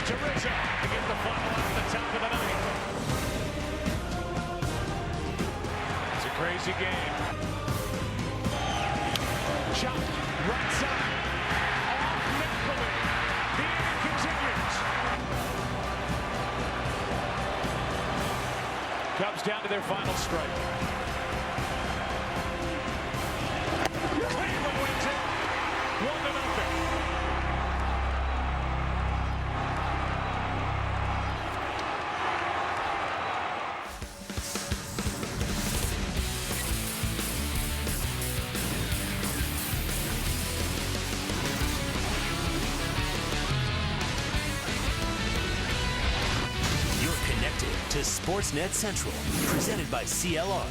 to Rizzo to get the final out at the top of the ninth. It's a crazy game. Shot, right side. Off Napoli. The inning continues. Cubs down to their final strike. Cleveland wins it. 1-0. To SportsNet Central, presented by CLR.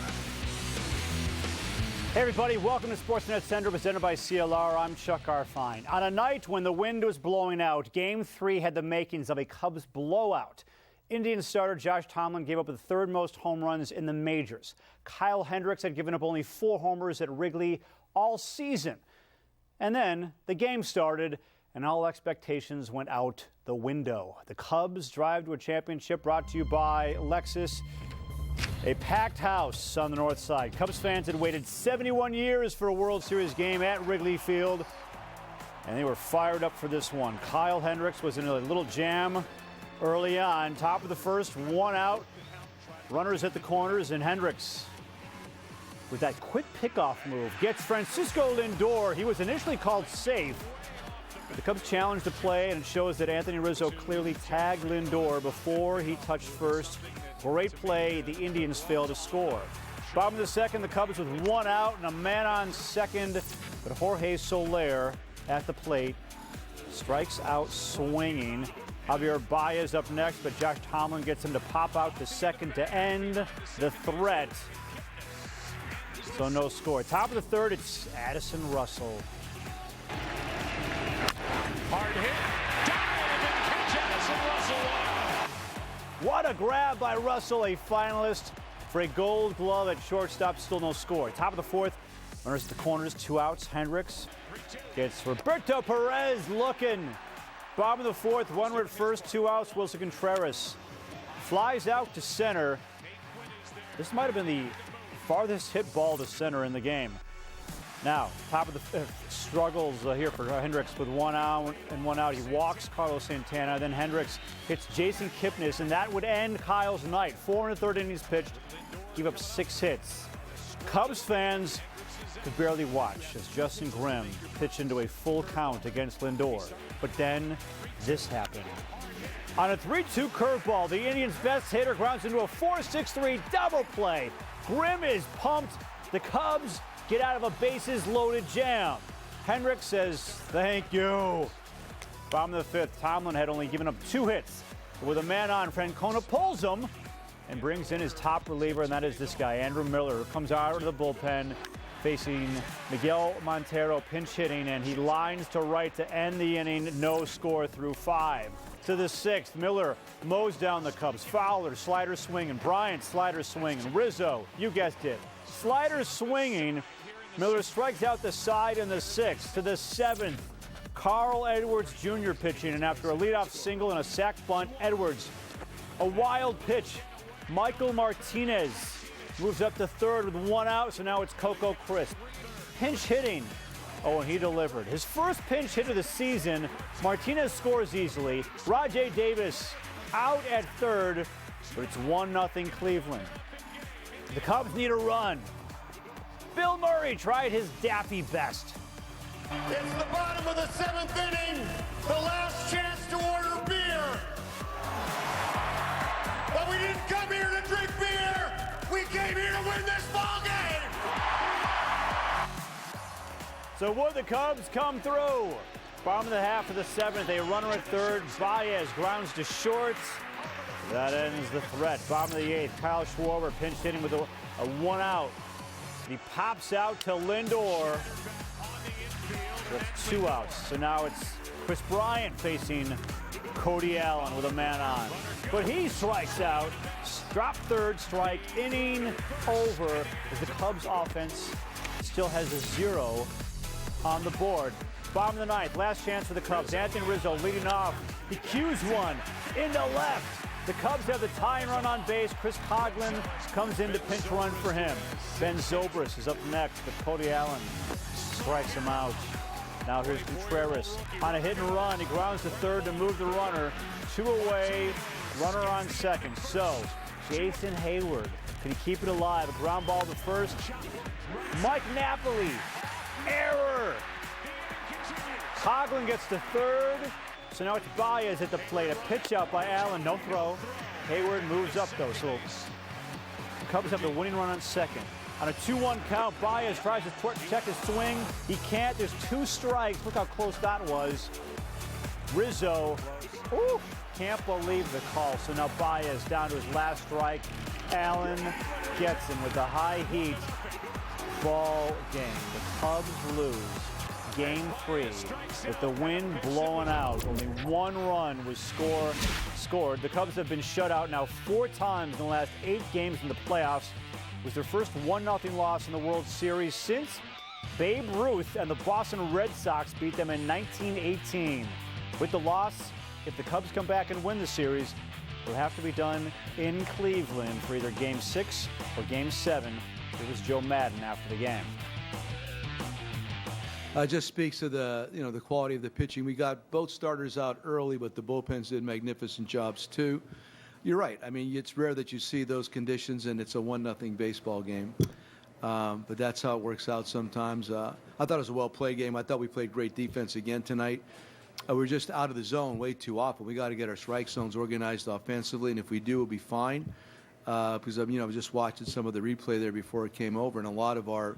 Hey everybody, welcome to SportsNet Central, presented by CLR. I'm Chuck Arfine. On a night when the wind was blowing out, Game 3 had the makings of a Cubs blowout. Indians starter Josh Tomlin gave up the third most home runs in the majors. Kyle Hendricks had given up only 4 homers at Wrigley all season. And then the game started, and all expectations went out the window. The Cubs drive to a championship, brought to you by Lexus. A packed house on the north side. Cubs fans had waited 71 years for a World Series game at Wrigley Field, and they were fired up for this one. Kyle Hendricks was in a little jam early on. Top of the first, 1 out. Runners at the corners, and Hendricks, with that quick pickoff move, gets Francisco Lindor. He was initially called safe, but the Cubs challenged the play, and it shows that Anthony Rizzo clearly tagged Lindor before he touched first. Great play. The Indians failed to score. Bottom of the second, the Cubs with 1 out and a man on second, but Jorge Soler at the plate strikes out swinging. Javier Baez up next, but Josh Tomlin gets him to pop out to second to end the threat. So no score. Top of the third, it's Addison Russell. Hard hit. Dive and catch Addison Russell. What a grab by Russell, a finalist for a Gold Glove at shortstop. Still no score. Top of the fourth, runners at the corners, 2 outs. Hendricks gets Roberto Perez looking. Bottom of the fourth, runner at first, 2 outs. Wilson Contreras flies out to center. This might have been the farthest hit ball to center in the game. Now, top of the fifth, struggles here for Hendricks with 1 out and 1 out. He walks Carlos Santana. Then Hendricks hits Jason Kipnis, and that would end Kyle's night. 4 1/3 innings pitched, gave up 6 hits. Cubs fans could barely watch as Justin Grimm pitched into a full count against Lindor. But then this happened. On a 3-2 curveball, the Indians' best hitter grounds into a 4-6-3 double play. Grimm is pumped. The Cubs get out of a bases-loaded jam. Hendricks says, "Thank you." Bottom of the fifth, Tomlin had only given up 2 hits. With a man on, Francona pulls him and brings in his top reliever, and that is this guy, Andrew Miller, who comes out of the bullpen facing Miguel Montero pinch hitting, and he lines to right to end the inning. No score through 5. To the 6th, Miller mows down the Cubs. Fowler, slider swinging. Bryant, slider swinging. Rizzo, you guessed it, slider swinging. Miller strikes out the side in the 6th. To the 7th, Carl Edwards Jr. pitching, and after a leadoff single and a sac bunt, Edwards, a wild pitch. Michael Martinez moves up to third with 1 out, so now it's Coco Crisp. Pinch hitting. Oh, and he delivered. His first pinch hit of the season. Martinez scores easily. Rajai Davis out at third, but it's 1-0 Cleveland. The Cubs need a run. Bill Murray tried his daffy best. It's the bottom of the 7th inning. The last chance to order beer. But we didn't come here to drink beer. We came here to win this ball game. So would the Cubs come through? Bottom of the half of the 7th, a runner at third. Baez grounds to short. That ends the threat. Bottom of the 8th, Kyle Schwarber pinch hitting with a 1 out. He pops out to Lindor. That's 2 outs. So now it's Chris Bryant facing Cody Allen with a man on. But he strikes out. Drop third, strike, inning over, as the Cubs offense still has a 0 on the board. Bottom of the 9th, last chance for the Cubs. Anthony Rizzo leading off. He cues one into left. The Cubs have the tying run on base. Chris Coghlan comes in to pinch run for him. Ben Zobrist is up next, but Cody Allen strikes him out. Now here's Contreras on a hit and run. He grounds to third to move the runner. 2 away, runner on second. So Jason Hayward, can he keep it alive? A ground ball to first. Mike Napoli, error. Coghlan gets to third. So now it's Baez at the plate. A pitch out by Allen, no throw. Hayward moves up though, so the Cubs have the winning run on second. On a 2-1 count, Baez tries to check his swing. He can't. There's 2 strikes. Look how close that was. Rizzo, ooh, can't believe the call. So now Baez down to his last strike. Allen gets him with the high heat. Ball game. The Cubs lose game 3 with the wind blowing out. Only 1 run was scored. The Cubs have been shut out now 4 times in the last 8 games in the playoffs. It was their first 1-0 loss in the World Series since Babe Ruth and the Boston Red Sox beat them in 1918. With the loss, if the Cubs come back and win the series, it'll have to be done in Cleveland for either Game 6 or Game 7. It was Joe Madden after the game. Just speaks to the quality of the pitching. We got both starters out early, but the bullpens did magnificent jobs too. You're right. I mean, it's rare that you see those conditions, and it's a 1-0 baseball game. But that's how it works out sometimes. I thought it was a well-played game. I thought we played great defense again tonight. We're just out of the zone way too often. We got to get our strike zones organized offensively, and if we do, we'll be fine. Because I was just watching some of the replay there before it came over, and a lot of our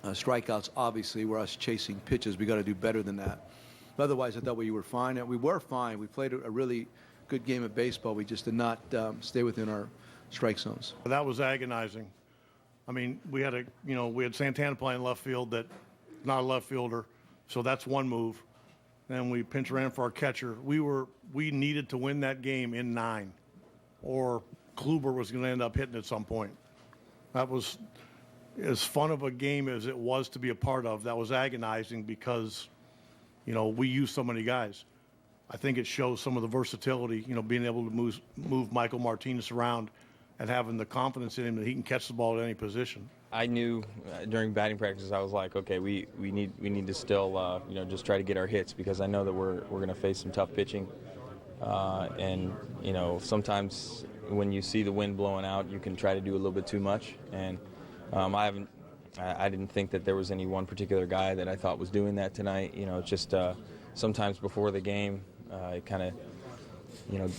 strikeouts obviously were us chasing pitches. We got to do better than that. But otherwise, I thought we were fine, and we were fine. We played a really good game of baseball. We just did not stay within our strike zones. That was agonizing. I mean, we had Santana playing left field that not a left fielder, so that's one move. Then we pinch ran for our catcher. We needed to win that game in 9, or Kluber was going to end up hitting at some point. That was as fun of a game as it was to be a part of. That was agonizing because, we used so many guys. I think it shows some of the versatility, being able to move Michael Martinez around and having the confidence in him that he can catch the ball at any position. I knew during batting practice, I was like, okay, we need to still just try to get our hits, because I know that we're going to face some tough pitching, and sometimes when you see the wind blowing out, you can try to do a little bit too much, and I didn't think that there was any one particular guy that I thought was doing that tonight. Just sometimes before the game, it kind of,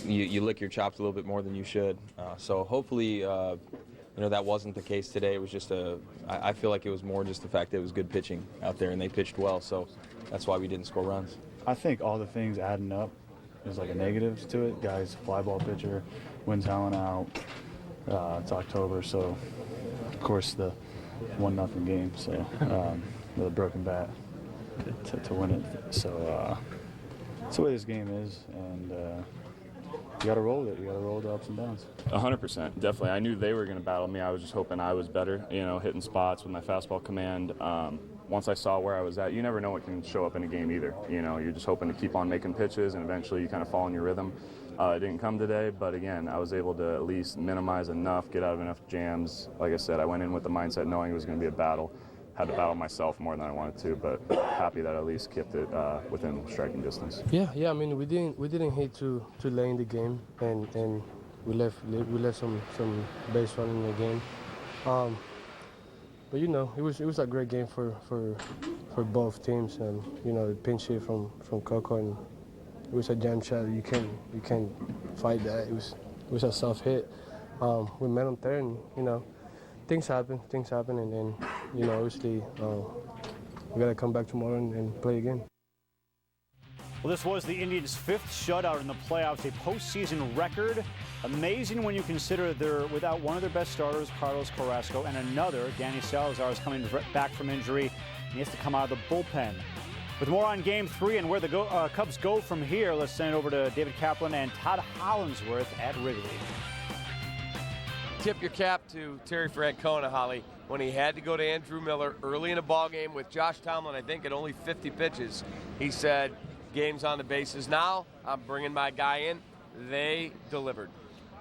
you lick your chops a little bit more than you should. So hopefully, that wasn't the case today. It was just I feel like it was more just the fact that it was good pitching out there, and they pitched well. So that's why we didn't score runs. I think all the things adding up is like a negatives to it. Guys, fly ball pitcher, wind's howling out. It's October, so of course the 1-0 game. So with a broken bat to win it. So that's the way this game is, and you got to roll with it. You got to roll the ups and downs. 100%, definitely. I knew they were going to battle me. I was just hoping I was better, hitting spots with my fastball command. Once I saw where I was at, you never know what can show up in a game either. You're just hoping to keep on making pitches, and eventually you kind of fall in your rhythm. It didn't come today, but again, I was able to at least minimize enough, get out of enough jams. Like I said, I went in with the mindset knowing it was going to be a battle. Had to battle myself more than I wanted to, but happy that I at least kept it within striking distance. Yeah. I mean, we didn't hit too late in the game, and we left some base running in the game. But it was a great game for both teams, and the pinch hit from Coco, and it was a jam shot. You can't fight that. It was a soft hit. We met him there, and things happen, and then obviously we got to come back tomorrow and play again. Well, this was the Indians' 5th shutout in the playoffs, a postseason record. Amazing when you consider they're without one of their best starters, Carlos Carrasco, and another, Danny Salazar, is coming back from injury. He has to come out of the bullpen. With more on Game 3 and where the Cubs go from here, let's send it over to David Kaplan and Todd Hollinsworth at Wrigley. Tip your cap to Terry Francona, Holly, when he had to go to Andrew Miller early in a ball game with Josh Tomlin, I think, at only 50 pitches. He said, game's on the bases now. I'm bringing my guy in. They delivered.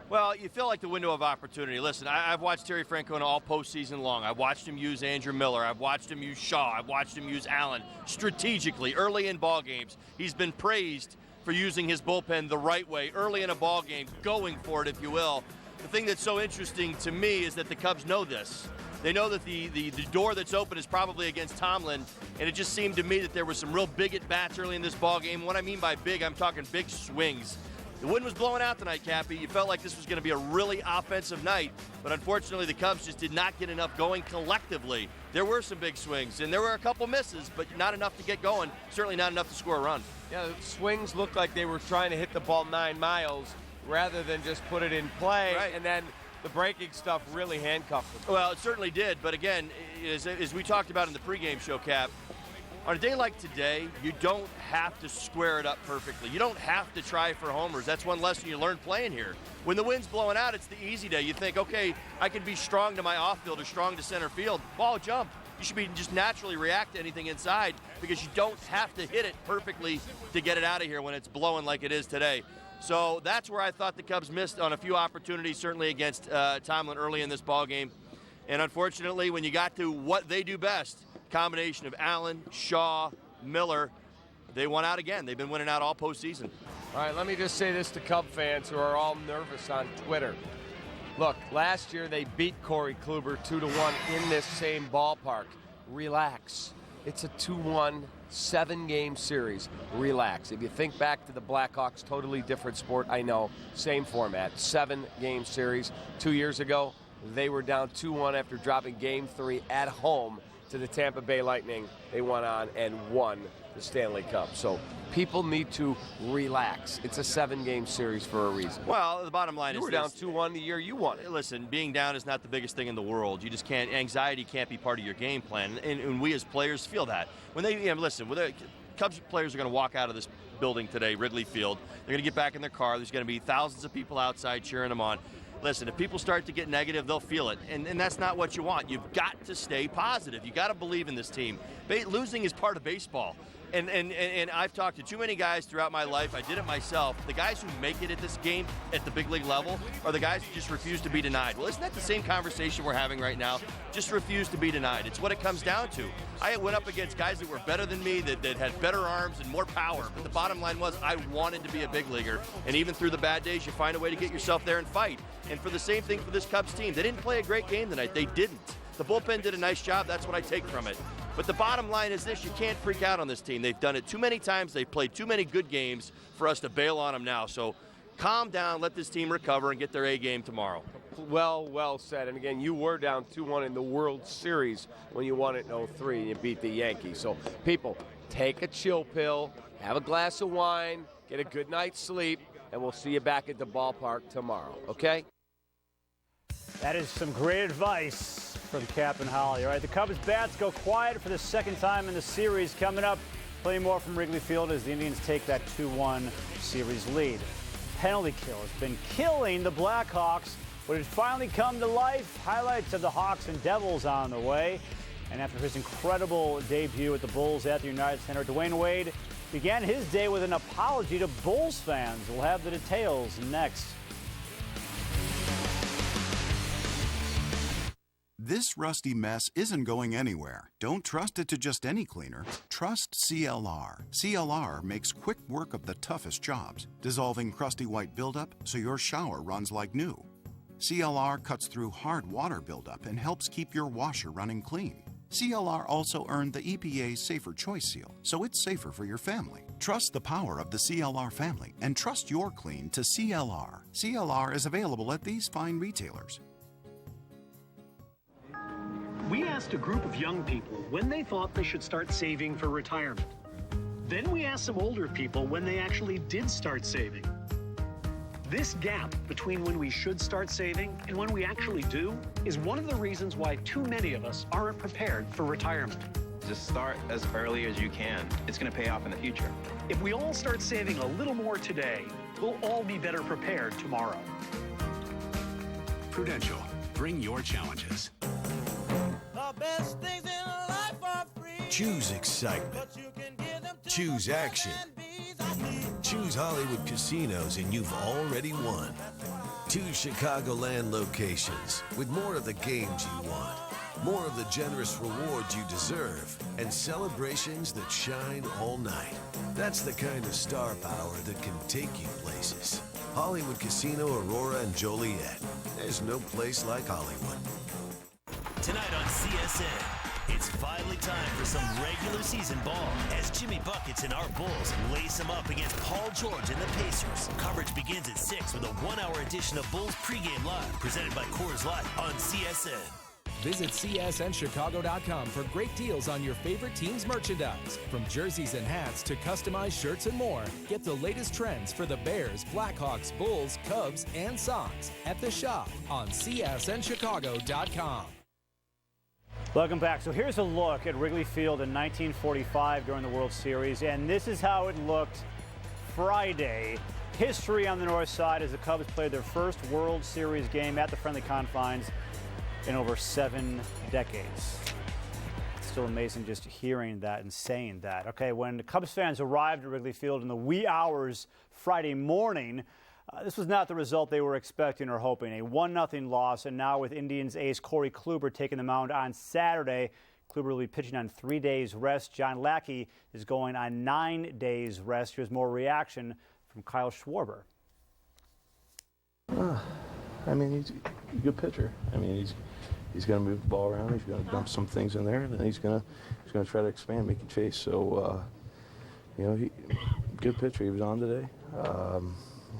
Well, you feel like the window of opportunity. Listen, I've watched Terry Francona all postseason long. I've watched him use Andrew Miller. I've watched him use Shaw. I've watched him use Allen strategically early in ball games. He's been praised for using his bullpen the right way early in a ball game, going for it, if you will. The thing that's so interesting to me is that the Cubs know this. They know that the door that's open is probably against Tomlin, and it just seemed to me that there were some real big at-bats early in this ball game. What I mean by big, I'm talking big swings. The wind was blowing out tonight, Cappy. You felt like this was going to be a really offensive night, but unfortunately the Cubs just did not get enough going collectively. There were some big swings, and there were a couple misses, but not enough to get going, certainly not enough to score a run. Yeah, the swings looked like they were trying to hit the ball 9 miles rather than just put it in play, right. And then the breaking stuff really handcuffed them. Well, it certainly did, but again, as we talked about in the pregame show, Cap, on a day like today, you don't have to square it up perfectly. You don't have to try for homers. That's one lesson you learn playing here. When the wind's blowing out, it's the easy day. You think, okay, I can be strong to my off field or strong to center field. Ball jump. You should be just naturally react to anything inside because you don't have to hit it perfectly to get it out of here when it's blowing like it is today. So that's where I thought the Cubs missed on a few opportunities, certainly against Tomlin early in this ball game. And unfortunately, when you got to what they do best, combination of Allen, Shaw, Miller, they won out again. They've been winning out all postseason. All right, let me just say this to Cub fans who are all nervous on Twitter. Look, last year they beat Corey Kluber 2-1 in this same ballpark. Relax. It's a 2-1, 7-game series. Relax. If you think back to the Blackhawks, totally different sport, I know. Same format, 7-game series. 2 years ago, they were down 2-1 after dropping Game 3 at home to the Tampa Bay Lightning. They went on and won the Stanley Cup. So people need to relax. It's a 7-game series for a reason. Well, the bottom line is you were down 2-1 the year you won it. Listen, being down is not the biggest thing in the world. You just can't. Anxiety can't be part of your game plan, and we as players feel that. When they listen, when the Cubs players are going to walk out of this building today, Wrigley Field. They're going to get back in their car. There's going to be thousands of people outside cheering them on. Listen, if people start to get negative, they'll feel it, and that's not what you want. You've got to stay positive. You got to believe in this team. Losing is part of baseball. And I've talked to too many guys throughout my life. I did it myself. The guys who make it at this game at the big league level are the guys who just refuse to be denied. Well, isn't that the same conversation we're having right now? Just refuse to be denied. It's what it comes down to. I went up against guys that were better than me, that had better arms and more power. But the bottom line was I wanted to be a big leaguer. And even through the bad days, you find a way to get yourself there and fight. And for the same thing for this Cubs team. They didn't play a great game tonight. They didn't. The bullpen did a nice job. That's what I take from it. But the bottom line is this, you can't freak out on this team. They've done it too many times. They've played too many good games for us to bail on them now. So calm down, let this team recover, and get their A game tomorrow. Well said. And again, you were down 2-1 in the World Series when you won it in 03 and you beat the Yankees. So people, take a chill pill, have a glass of wine, get a good night's sleep, and we'll see you back at the ballpark tomorrow, okay? That is some great advice from Cap and Holly. All right, the Cubs bats go quiet for the second time in the series. Coming up, plenty more from Wrigley Field as the Indians take that 2-1 series lead. Penalty kill has been killing the Blackhawks. Would it finally come to life? Highlights of the Hawks and Devils on the way. And after his incredible debut at the Bulls at the United Center, Dwayne Wade began his day with an apology to Bulls fans. We'll have the details next. This rusty mess isn't going anywhere. Don't trust it to just any cleaner. Trust CLR. CLR makes quick work of the toughest jobs, dissolving crusty white buildup so your shower runs like new. CLR cuts through hard water buildup and helps keep your washer running clean. CLR also earned the EPA's Safer Choice seal, so it's safer for your family. Trust the power of the CLR family and trust your clean to CLR. CLR is available at these fine retailers. We asked a group of young people when they thought they should start saving for retirement. Then we asked some older people when they actually did start saving. This gap between when we should start saving and when we actually do is one of the reasons why too many of us aren't prepared for retirement. Just start as early as you can. It's going to pay off in the future. If we all start saving a little more today, we'll all be better prepared tomorrow. Prudential. Bring your challenges. Choose excitement. Choose action. Choose Hollywood Casinos and you've already won. 2 Chicagoland locations with more of the games you want, more of the generous rewards you deserve, and celebrations that shine all night. That's the kind of star power that can take you places. Hollywood Casino, Aurora, and Joliet. There's no place like Hollywood. Tonight on CSN, it's finally time for some regular season ball as Jimmy Buckets and our Bulls lace them up against Paul George and the Pacers. Coverage begins at 6 with a 1-hour edition of Bulls Pregame Live presented by Coors Light on CSN. Visit CSNChicago.com for great deals on your favorite team's merchandise. From jerseys and hats to customized shirts and more, get the latest trends for the Bears, Blackhawks, Bulls, Cubs, and Sox at the shop on CSNChicago.com. Welcome back. So here's a look at Wrigley Field in 1945 during the World Series, and this is how it looked Friday. History on the north side as the Cubs played their first World Series game at the friendly confines in over 7 decades. still amazing just hearing that and saying that. Okay, when the Cubs fans arrived at Wrigley Field in the wee hours Friday morning, this was not the result they were expecting or hoping. A 1-0 loss, and now with Indians ace Corey Kluber taking the mound on Saturday. Kluber will be pitching on 3 days rest. John Lackey is going on 9 days rest. Here's more reaction from Kyle Schwarber. I mean, he's a good pitcher. I mean, he's going to move the ball around. He's going to dump some things in there, and then he's going to try to expand, make a chase. So, good pitcher. He was on today.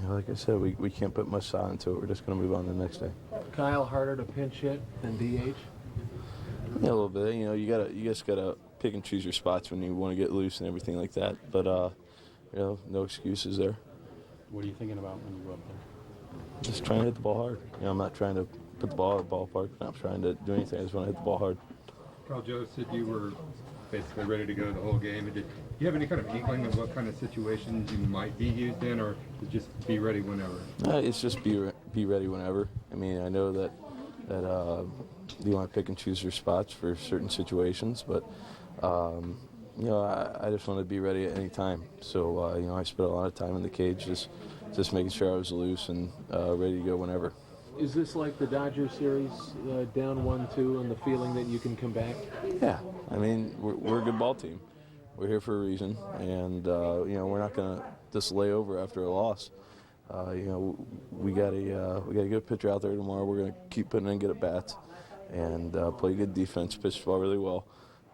Like I said, we can't put much thought into it. We're just going to move on to the next day. Kyle, harder to pinch hit than DH? Yeah, a little bit. You just gotta pick and choose your spots when you want to get loose and everything like that. But no excuses there. What are you thinking about when you go up there? Just trying to hit the ball hard. I'm not trying to put the ball at the ballpark. I'm not trying to do anything. I just want to hit the ball hard. Carl Joe said you were basically ready to go the whole game. Do you have any kind of inkling of what kind of situations you might be used in, or just be ready whenever? It's just be ready whenever. I mean, I know that you want to pick and choose your spots for certain situations, but I just want to be ready at any time. So I spent a lot of time in the cage just making sure I was loose and ready to go whenever. Is this like the Dodgers series, down 1-2, and the feeling that you can come back? Yeah, I mean, we're a good ball team. We're here for a reason, and we're not going to just lay over after a loss. We got a good pitcher out there tomorrow. We're going to keep putting in good at bats and play good defense, pitch the ball really well,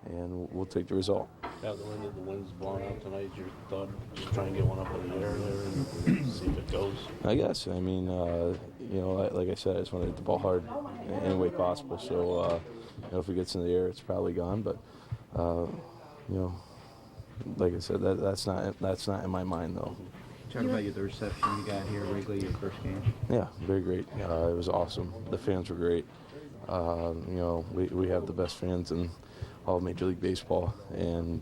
and we'll take the result. Now, the wind's blowing out tonight, your thought, just try and get one up in the air there and see if it goes? I guess. I mean, like I said, I just want to hit the ball hard in any way possible. So, if it gets in the air, it's probably gone. But, like I said, that's not in my mind, though. Talk about the reception you got here at Wrigley, your first game. Yeah, very great. It was awesome. The fans were great. We have the best fans in all of Major League Baseball, and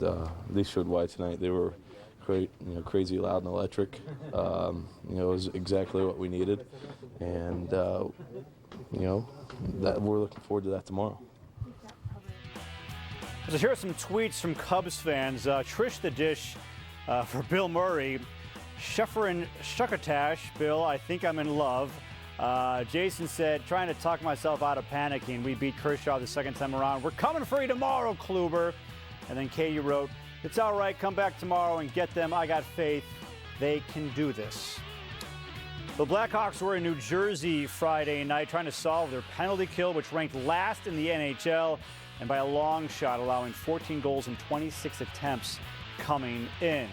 they showed why tonight. They were great, crazy loud and electric. It was exactly what we needed, and that we're looking forward to that tomorrow. So here are some tweets from Cubs fans. Trish the Dish for Bill Murray. Shufferin Shuckatash, Bill, I think I'm in love. Jason said, trying to talk myself out of panicking. We beat Kershaw the second time around. We're coming for you tomorrow, Kluber. And then Katie wrote, it's all right. Come back tomorrow and get them. I got faith. They can do this. The Blackhawks were in New Jersey Friday night trying to solve their penalty kill, which ranked last in the NHL, and by a long shot, allowing 14 goals in 26 attempts coming in.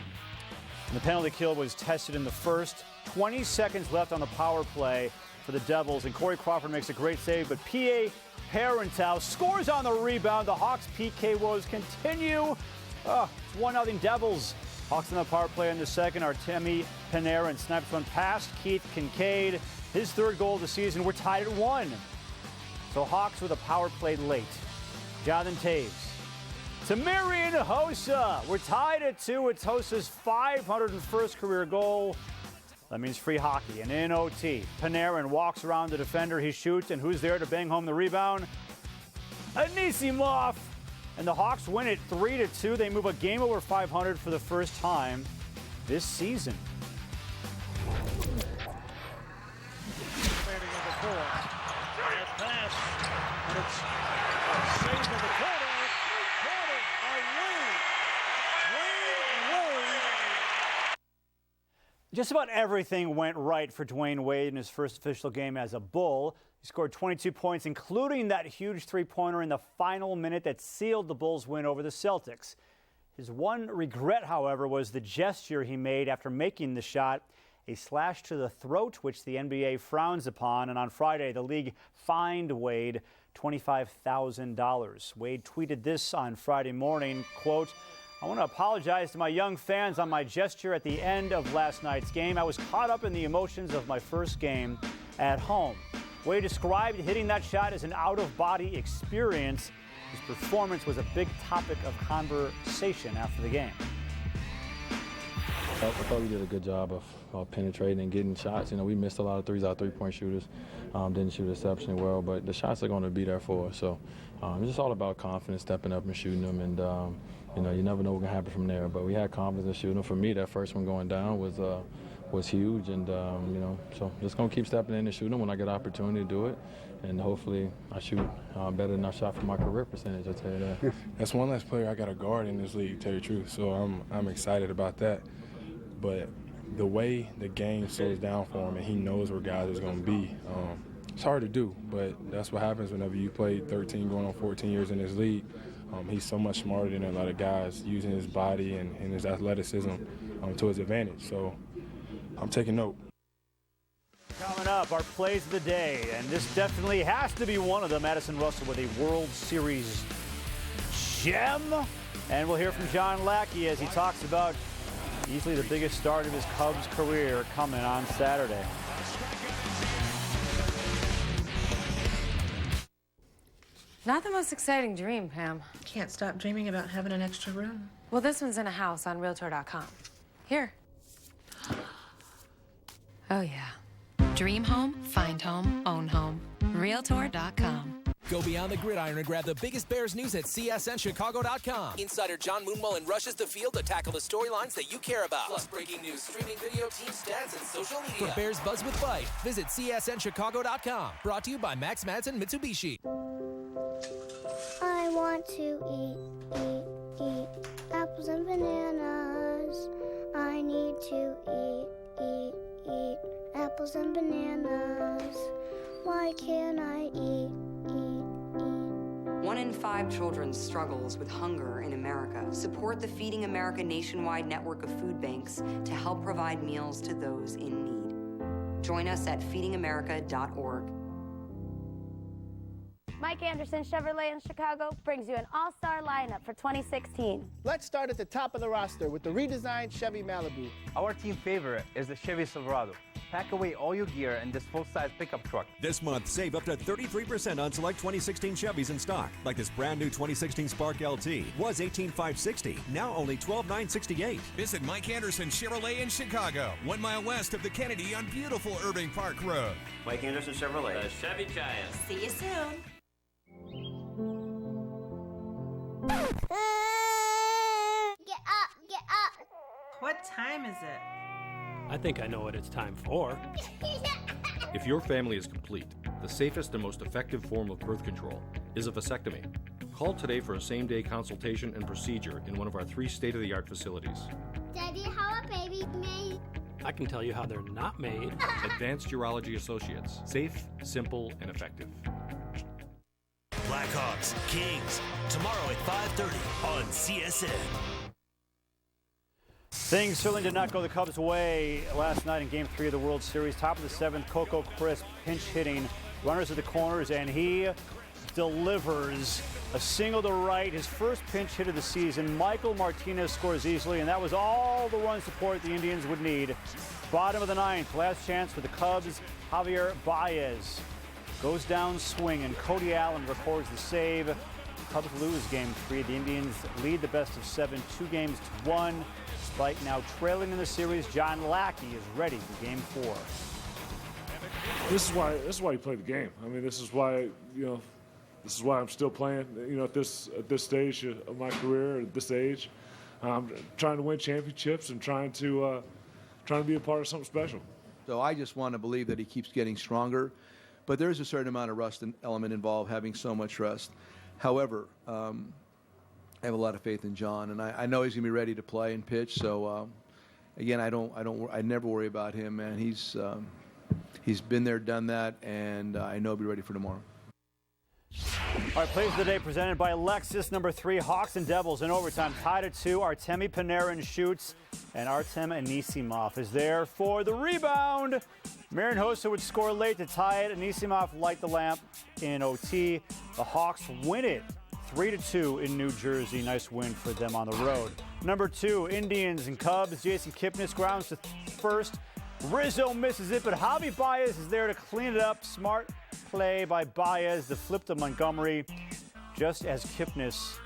And the penalty kill was tested in the first. 20 seconds left on the power play for the Devils, and Corey Crawford makes a great save, but P.A. Parenteau scores on the rebound. The Hawks' PK woes continue. It's 1-0 Devils. Hawks on the power play in the second. Artemi Panarin snipes one past Keith Kincaid. His third goal of the season. We're tied at 1. So Hawks with a power play late. Jonathan Taves. Tamirian Hossa. We're tied at 2. It's Hossa's 501st career goal. That means free hockey. And in OT, Panarin walks around the defender. He shoots, and who's there to bang home the rebound? Anisimov. And the Hawks win it 3-2. They move a game over 500 for the first time this season. Just about everything went right for Dwayne Wade in his first official game as a Bull. He scored 22 points, including that huge three-pointer in the final minute that sealed the Bulls' win over the Celtics. His one regret, however, was the gesture he made after making the shot, a slash to the throat, which the NBA frowns upon. And on Friday, the league fined Wade $25,000. Wade tweeted this on Friday morning, quote, I want to apologize to my young fans on my gesture at the end of last night's game. I was caught up in the emotions of my first game at home. Wade described hitting that shot as an out-of-body experience. His performance was a big topic of conversation after the game. thought we did a good job of penetrating and getting shots. We missed a lot of threes. Our three-point shooters didn't shoot exceptionally well, but the shots are going to be there for us. So it's just all about confidence, stepping up and shooting them, and you never know what's going to happen from there. But we had confidence in shooting them. For me, that first one going down was huge, and so just going to keep stepping in and shooting them when I get an opportunity to do it. And hopefully I shoot better than I shot for my career percentage, I'll tell you that. That's one less player I got to guard in this league, to tell you the truth. So I'm excited about that. But the way the game slows down for him and he knows where guys is going to be, it's hard to do. But that's what happens whenever you play 13 going on 14 years in this league. He's so much smarter than a lot of guys, using his body and his athleticism to his advantage. So I'm taking note. Coming up, our plays of the day, and this definitely has to be one of them. Madison Russell with a World Series gem. And we'll hear from John Lackey as he talks about easily the biggest start of his Cubs career coming on Saturday. Not the most exciting dream, Pam. Can't stop dreaming about having an extra room. Well, this one's in a house on Realtor.com. Here. Oh, yeah. Dream home, find home, own home. Realtor.com. Go beyond the gridiron and grab the biggest Bears news at CSNChicago.com. Insider John Moonmullen rushes the field to tackle the storylines that you care about. Plus breaking news, streaming video, team stats, and social media. For Bears Buzz with Bite, visit CSNChicago.com. Brought to you by Max Madsen Mitsubishi. I want to eat apples and bananas. I need to eat apples and bananas. Why can't I eat? 1 in 5 children struggles with hunger in America. Support the Feeding America nationwide network of food banks to help provide meals to those in need. Join us at feedingamerica.org. Mike Anderson Chevrolet in Chicago brings you an all-star lineup for 2016. Let's start at the top of the roster with the redesigned Chevy Malibu. Our team favorite is the Chevy Silverado. Pack away all your gear in this full-size pickup truck. This month, save up to 33% on select 2016 Chevys in stock, like this brand new 2016 Spark LT. Was $18,560, now only $12,968. Visit Mike Anderson Chevrolet in Chicago, 1 mile west of the Kennedy on beautiful Irving Park Road. Mike Anderson Chevrolet, the Chevy Giant. See you soon. Get up, get up. What time is it? I think I know what it's time for. If your family is complete, the safest and most effective form of birth control is a vasectomy. Call today for a same-day consultation and procedure in one of our 3 state-of-the-art facilities. Daddy, how are babies made? I can tell you how they're not made. Advanced Urology Associates. Safe, simple, and effective. Blackhawks, Kings, tomorrow at 5:30 on CSN. Things certainly did not go the Cubs' way last night in Game 3 of the World Series. Top of the 7th, Coco Crisp pinch hitting runners at the corners, and he delivers a single to right. His first pinch hit of the season. Michael Martinez scores easily, and that was all the run support the Indians would need. Bottom of the 9th, last chance for the Cubs. Javier Baez goes down swinging. Cody Allen records the save. Cubs lose Game 3. The Indians lead the best of 7, 2-1. Despite now trailing in the series, John Lackey is ready for Game 4. This is why you play the game. I mean, this is why I'm still playing. At this stage of my career, at this age, I'm trying to win championships and trying to be a part of something special. So I just want to believe that he keeps getting stronger, but there's a certain amount of rust element involved, having so much rust. However, I have a lot of faith in John, and I know he's going to be ready to play and pitch. So, again, I never worry about him, man. He's been there, done that, and I know he'll be ready for tomorrow. All right, plays of the day presented by Lexus. Number 3, Hawks and Devils in overtime, tied at 2. Artemi Panarin shoots, and Artem Anisimov is there for the rebound. Marian Hossa would score late to tie it. Anisimov light the lamp in OT. The Hawks win it 3-2 in New Jersey. Nice win for them on the road. Number 2, Indians and Cubs. Jason Kipnis grounds to first. Rizzo misses it, but Javi Baez is there to clean it up. Smart play by Baez to flip to Montgomery just as Kipnis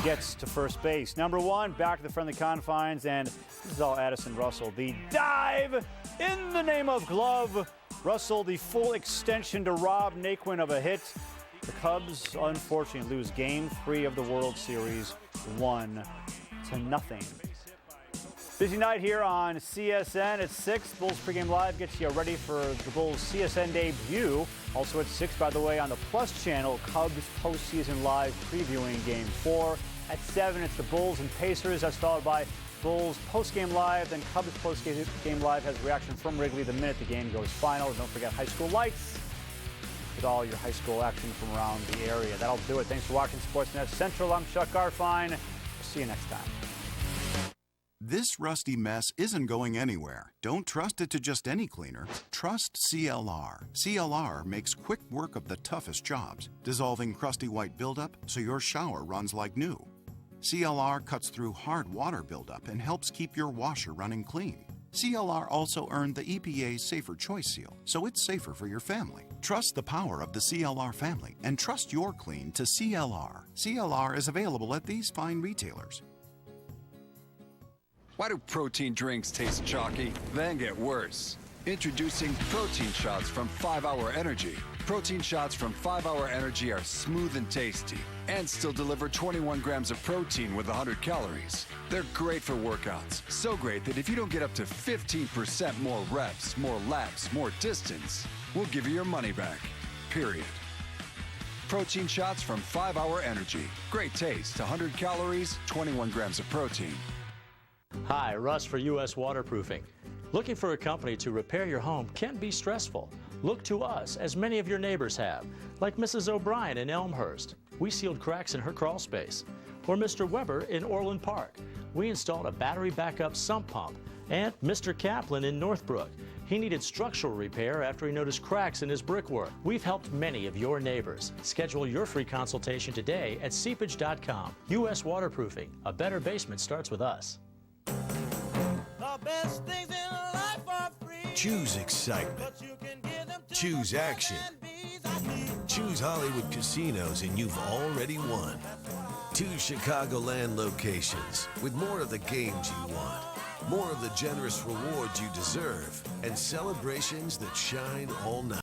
gets to first base. Number 1, back to the friendly confines, and this is all Addison Russell. The dive in the name of glove. Russell, the full extension to Rob Naquin of a hit. The Cubs, unfortunately, lose Game 3 of the World Series, 1-0. Busy night here on CSN at 6. Bulls pregame live gets you ready for the Bulls CSN debut. Also at 6, by the way, on the Plus channel, Cubs postseason live previewing Game 4. At 7, it's the Bulls and Pacers. That's followed by Bulls postgame live. Then Cubs postgame live has reaction from Wrigley the minute the game goes final. Don't forget High School Lights with all your high school action from around the area. That'll do it. Thanks for watching SportsNet Central. I'm Chuck Garfine. See you next time. This rusty mess isn't going anywhere. Don't trust it to just any cleaner. Trust CLR. CLR makes quick work of the toughest jobs, dissolving crusty white buildup so your shower runs like new. CLR cuts through hard water buildup and helps keep your washer running clean. CLR also earned the EPA's Safer Choice seal, so it's safer for your family. Trust the power of the CLR family and trust your clean to CLR. CLR is available at these fine retailers. Why do protein drinks taste chalky, then get worse? Introducing Protein Shots from 5 Hour Energy. Protein Shots from 5 Hour Energy are smooth and tasty and still deliver 21 grams of protein with 100 calories. They're great for workouts. So great that if you don't get up to 15% more reps, more laps, more distance, we'll give you your money back. Period. Protein Shots from 5 Hour Energy. Great taste, 100 calories, 21 grams of protein. Hi, Russ for U.S. Waterproofing. Looking for a company to repair your home can be stressful. Look to us, as many of your neighbors have, like Mrs. O'Brien in Elmhurst. We sealed cracks in her crawl space. Or Mr. Weber in Orland Park. We installed a battery backup sump pump. And Mr. Kaplan in Northbrook. He needed structural repair after he noticed cracks in his brickwork. We've helped many of your neighbors. Schedule your free consultation today at seepage.com. U.S. Waterproofing. A better basement starts with us. Choose excitement. Choose action. Choose Hollywood Casinos and you've already won. 2 Chicagoland locations with more of the games you want, more of the generous rewards you deserve, and celebrations that shine all night.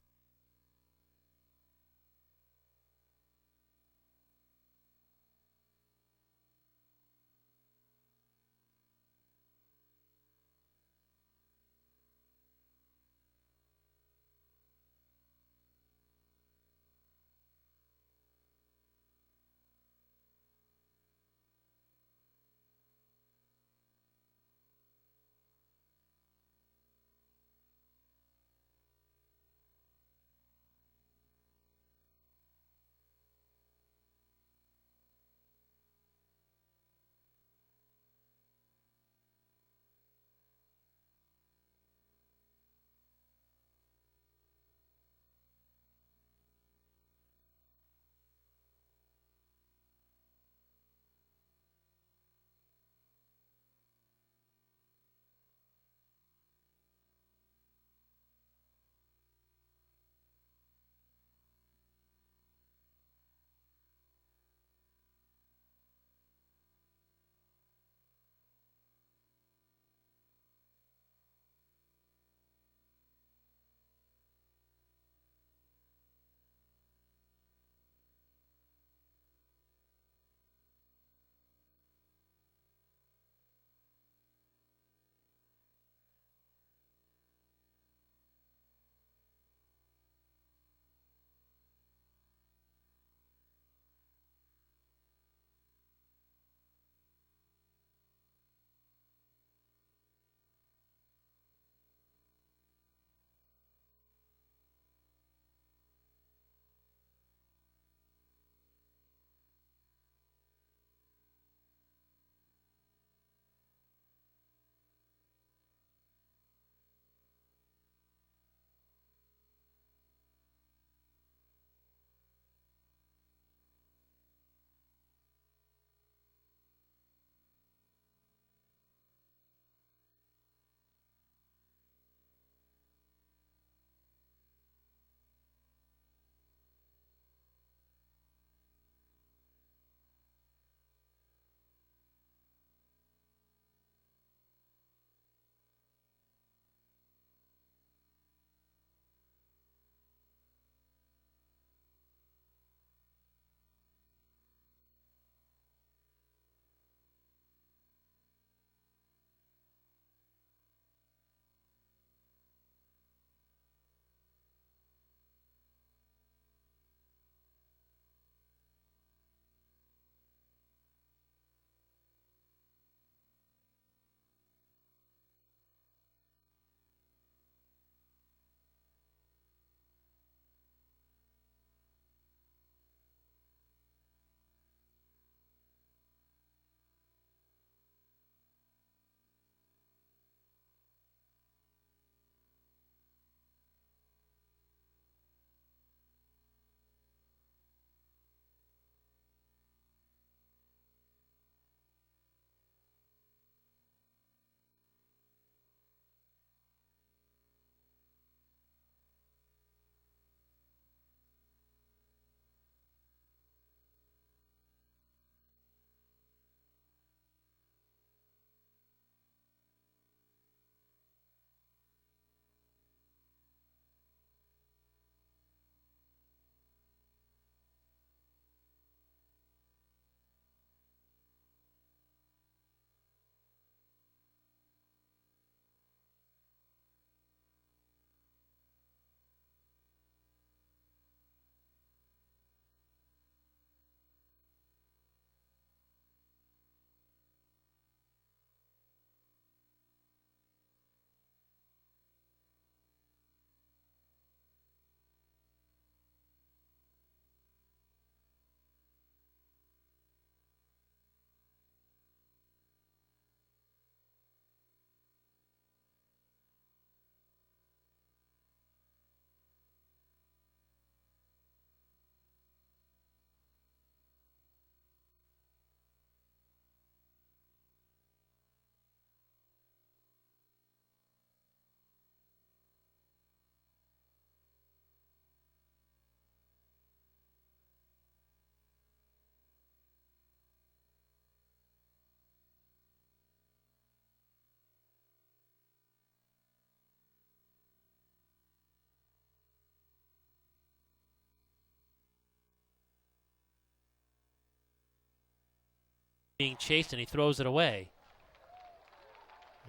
being chased, and he throws it away.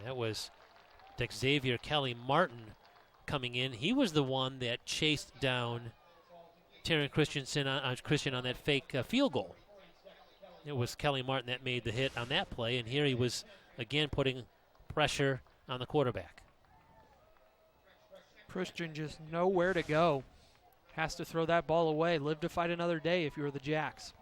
That was Xavier Kelly Martin coming in. He was the one that chased down Taryn Christian on that fake field goal. It was Kelly Martin that made the hit on that play, and here he was again putting pressure on the quarterback. Christian just nowhere to go. Has to throw that ball away. Live to fight another day if you're the Jacks.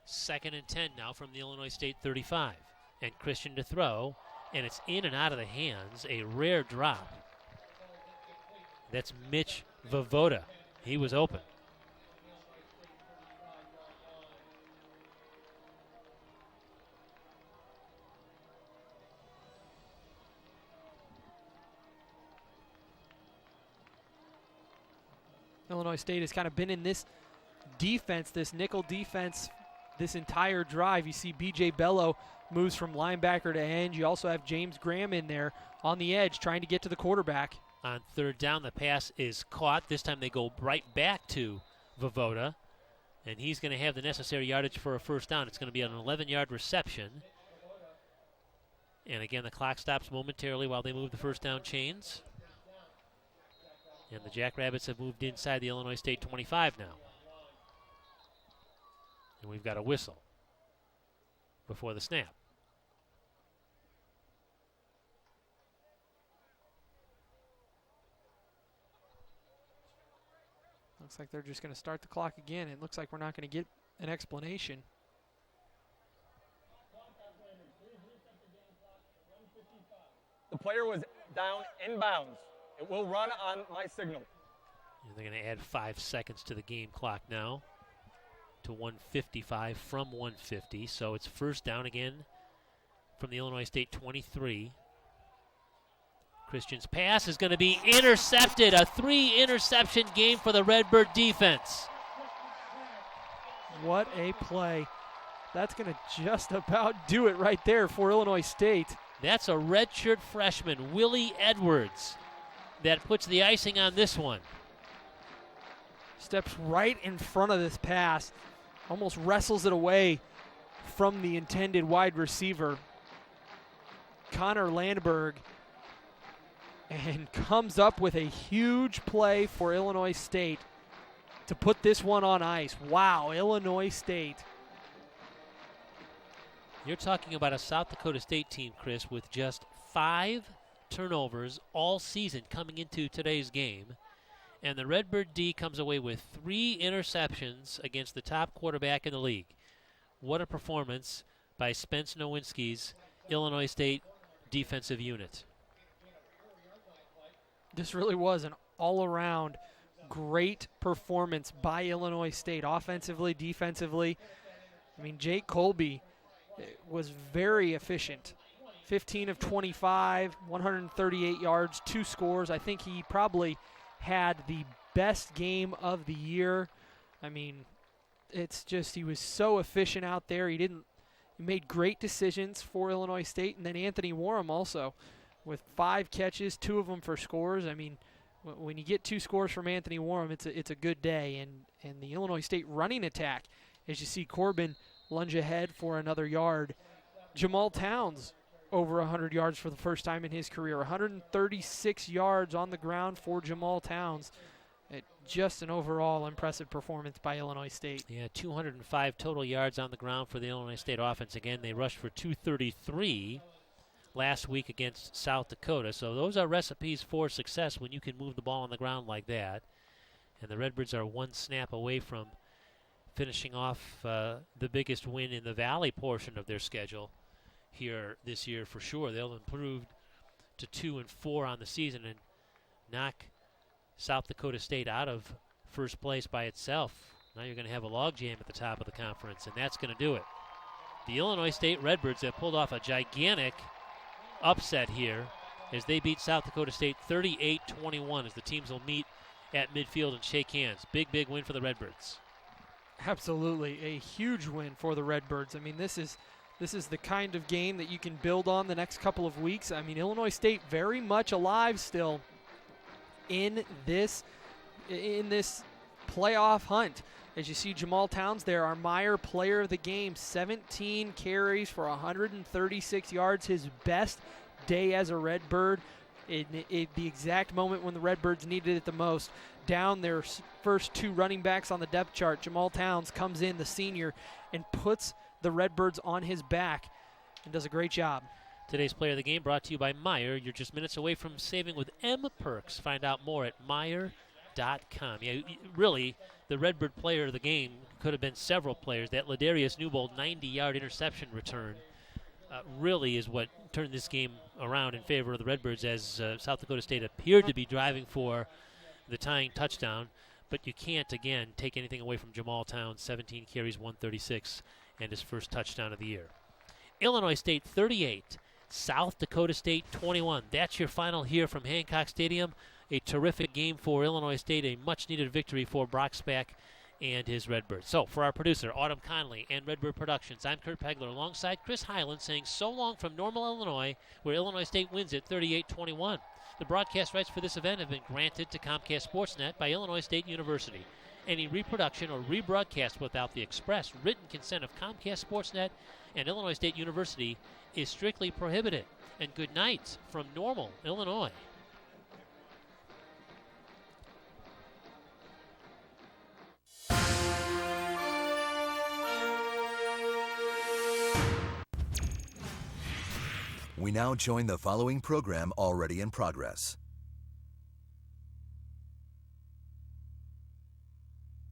2nd and 10 now from the Illinois State 35. And Christian to throw, and it's in and out of the hands. A rare drop. That's Mitch Vovoda. He was open. Illinois State has kind of been in this defense, this nickel defense, this entire drive. You see B.J. Bello moves from linebacker to end. You also have James Graham in there on the edge trying to get to the quarterback. On 3rd down, the pass is caught. This time they go right back to Vovoda, and he's going to have the necessary yardage for a 1st down. It's going to be an 11-yard reception. And again, the clock stops momentarily while they move the 1st down chains. And the Jackrabbits have moved inside the Illinois State 25 now. And we've got a whistle before the snap. Looks like they're just going to start the clock again. It looks like we're not going to get an explanation. The player was down inbounds. It will run on my signal. And they're going to add 5 seconds to the game clock now to 155 from 150. So it's 1st down again from the Illinois State 23. Christian's pass is going to be intercepted. A 3-interception game for the Redbird defense. What a play. That's going to just about do it right there for Illinois State. That's a redshirt freshman, Willie Edwards, that puts the icing on this one. Steps right in front of this pass, almost wrestles it away from the intended wide receiver, Connor Landberg, and comes up with a huge play for Illinois State to put this one on ice. Wow, Illinois State. You're talking about a South Dakota State team, Chris, with just 5 turnovers all season coming into today's game. And the Redbird D comes away with 3 interceptions against the top quarterback in the league. What a performance by Spence Nowinski's Illinois State defensive unit. This really was an all-around great performance by Illinois State, offensively, defensively. I mean, Jake Colby was very efficient. 15 of 25, 138 yards, 2 scores. I think he probably had the best game of the year. I mean, it's just he was so efficient out there. He made great decisions for Illinois State. And then Anthony Warham also with 5 catches, 2 of them for scores. I mean, when you get 2 scores from Anthony Warham, it's a good day. And the Illinois State running attack, as you see Corbin lunge ahead for another yard. Jamal Towns over 100 yards for the first time in his career. 136 yards on the ground for Jamal Towns. Just an overall impressive performance by Illinois State. Yeah, 205 total yards on the ground for the Illinois State offense. Again, they rushed for 233 last week against South Dakota. So those are recipes for success when you can move the ball on the ground like that. And the Redbirds are 1 snap away from finishing off the biggest win in the Valley portion of their schedule here this year for sure. They'll improve to 2-4 on the season and knock South Dakota State out of first place by itself. Now you're going to have a logjam at the top of the conference, and that's going to do it. The Illinois State Redbirds have pulled off a gigantic upset here as they beat South Dakota State 38-21 as the teams will meet at midfield and shake hands. Big win for the Redbirds. Absolutely, a huge win for the Redbirds. I mean, this is the kind of game that you can build on the next couple of weeks. I mean, Illinois State very much alive still in this playoff hunt. As you see Jamal Towns there, our Meyer player of the game, 17 carries for 136 yards, his best day as a Redbird. The exact moment when the Redbirds needed it the most. Down their first 2 running backs on the depth chart, Jamal Towns comes in, the senior, and puts the Redbirds on his back and does a great job. Today's player of the game brought to you by Meyer. You're just minutes away from saving with M Perks. Find out more at Meyer.com. Yeah, really, the Redbird player of the game could have been several players. That Ladarius Newbold 90-yard interception return really is what turned this game around in favor of the Redbirds, as South Dakota State appeared to be driving for the tying touchdown. But you can't, again, take anything away from Jamal Towns, 17 carries, 136, and his first touchdown of the year. Illinois State 38, South Dakota State 21. That's your final here from Hancock Stadium. A terrific game for Illinois State, a much-needed victory for Brock Spack and his Redbirds. So, for our producer, Autumn Conley and Redbird Productions, I'm Kurt Pegler alongside Chris Hyland saying so long from Normal, Illinois, where Illinois State wins it 38-21. The broadcast rights for this event have been granted to Comcast SportsNet by Illinois State University. Any reproduction or rebroadcast without the express written consent of Comcast SportsNet and Illinois State University is strictly prohibited. And good night from Normal, Illinois. We now join the following program already in progress.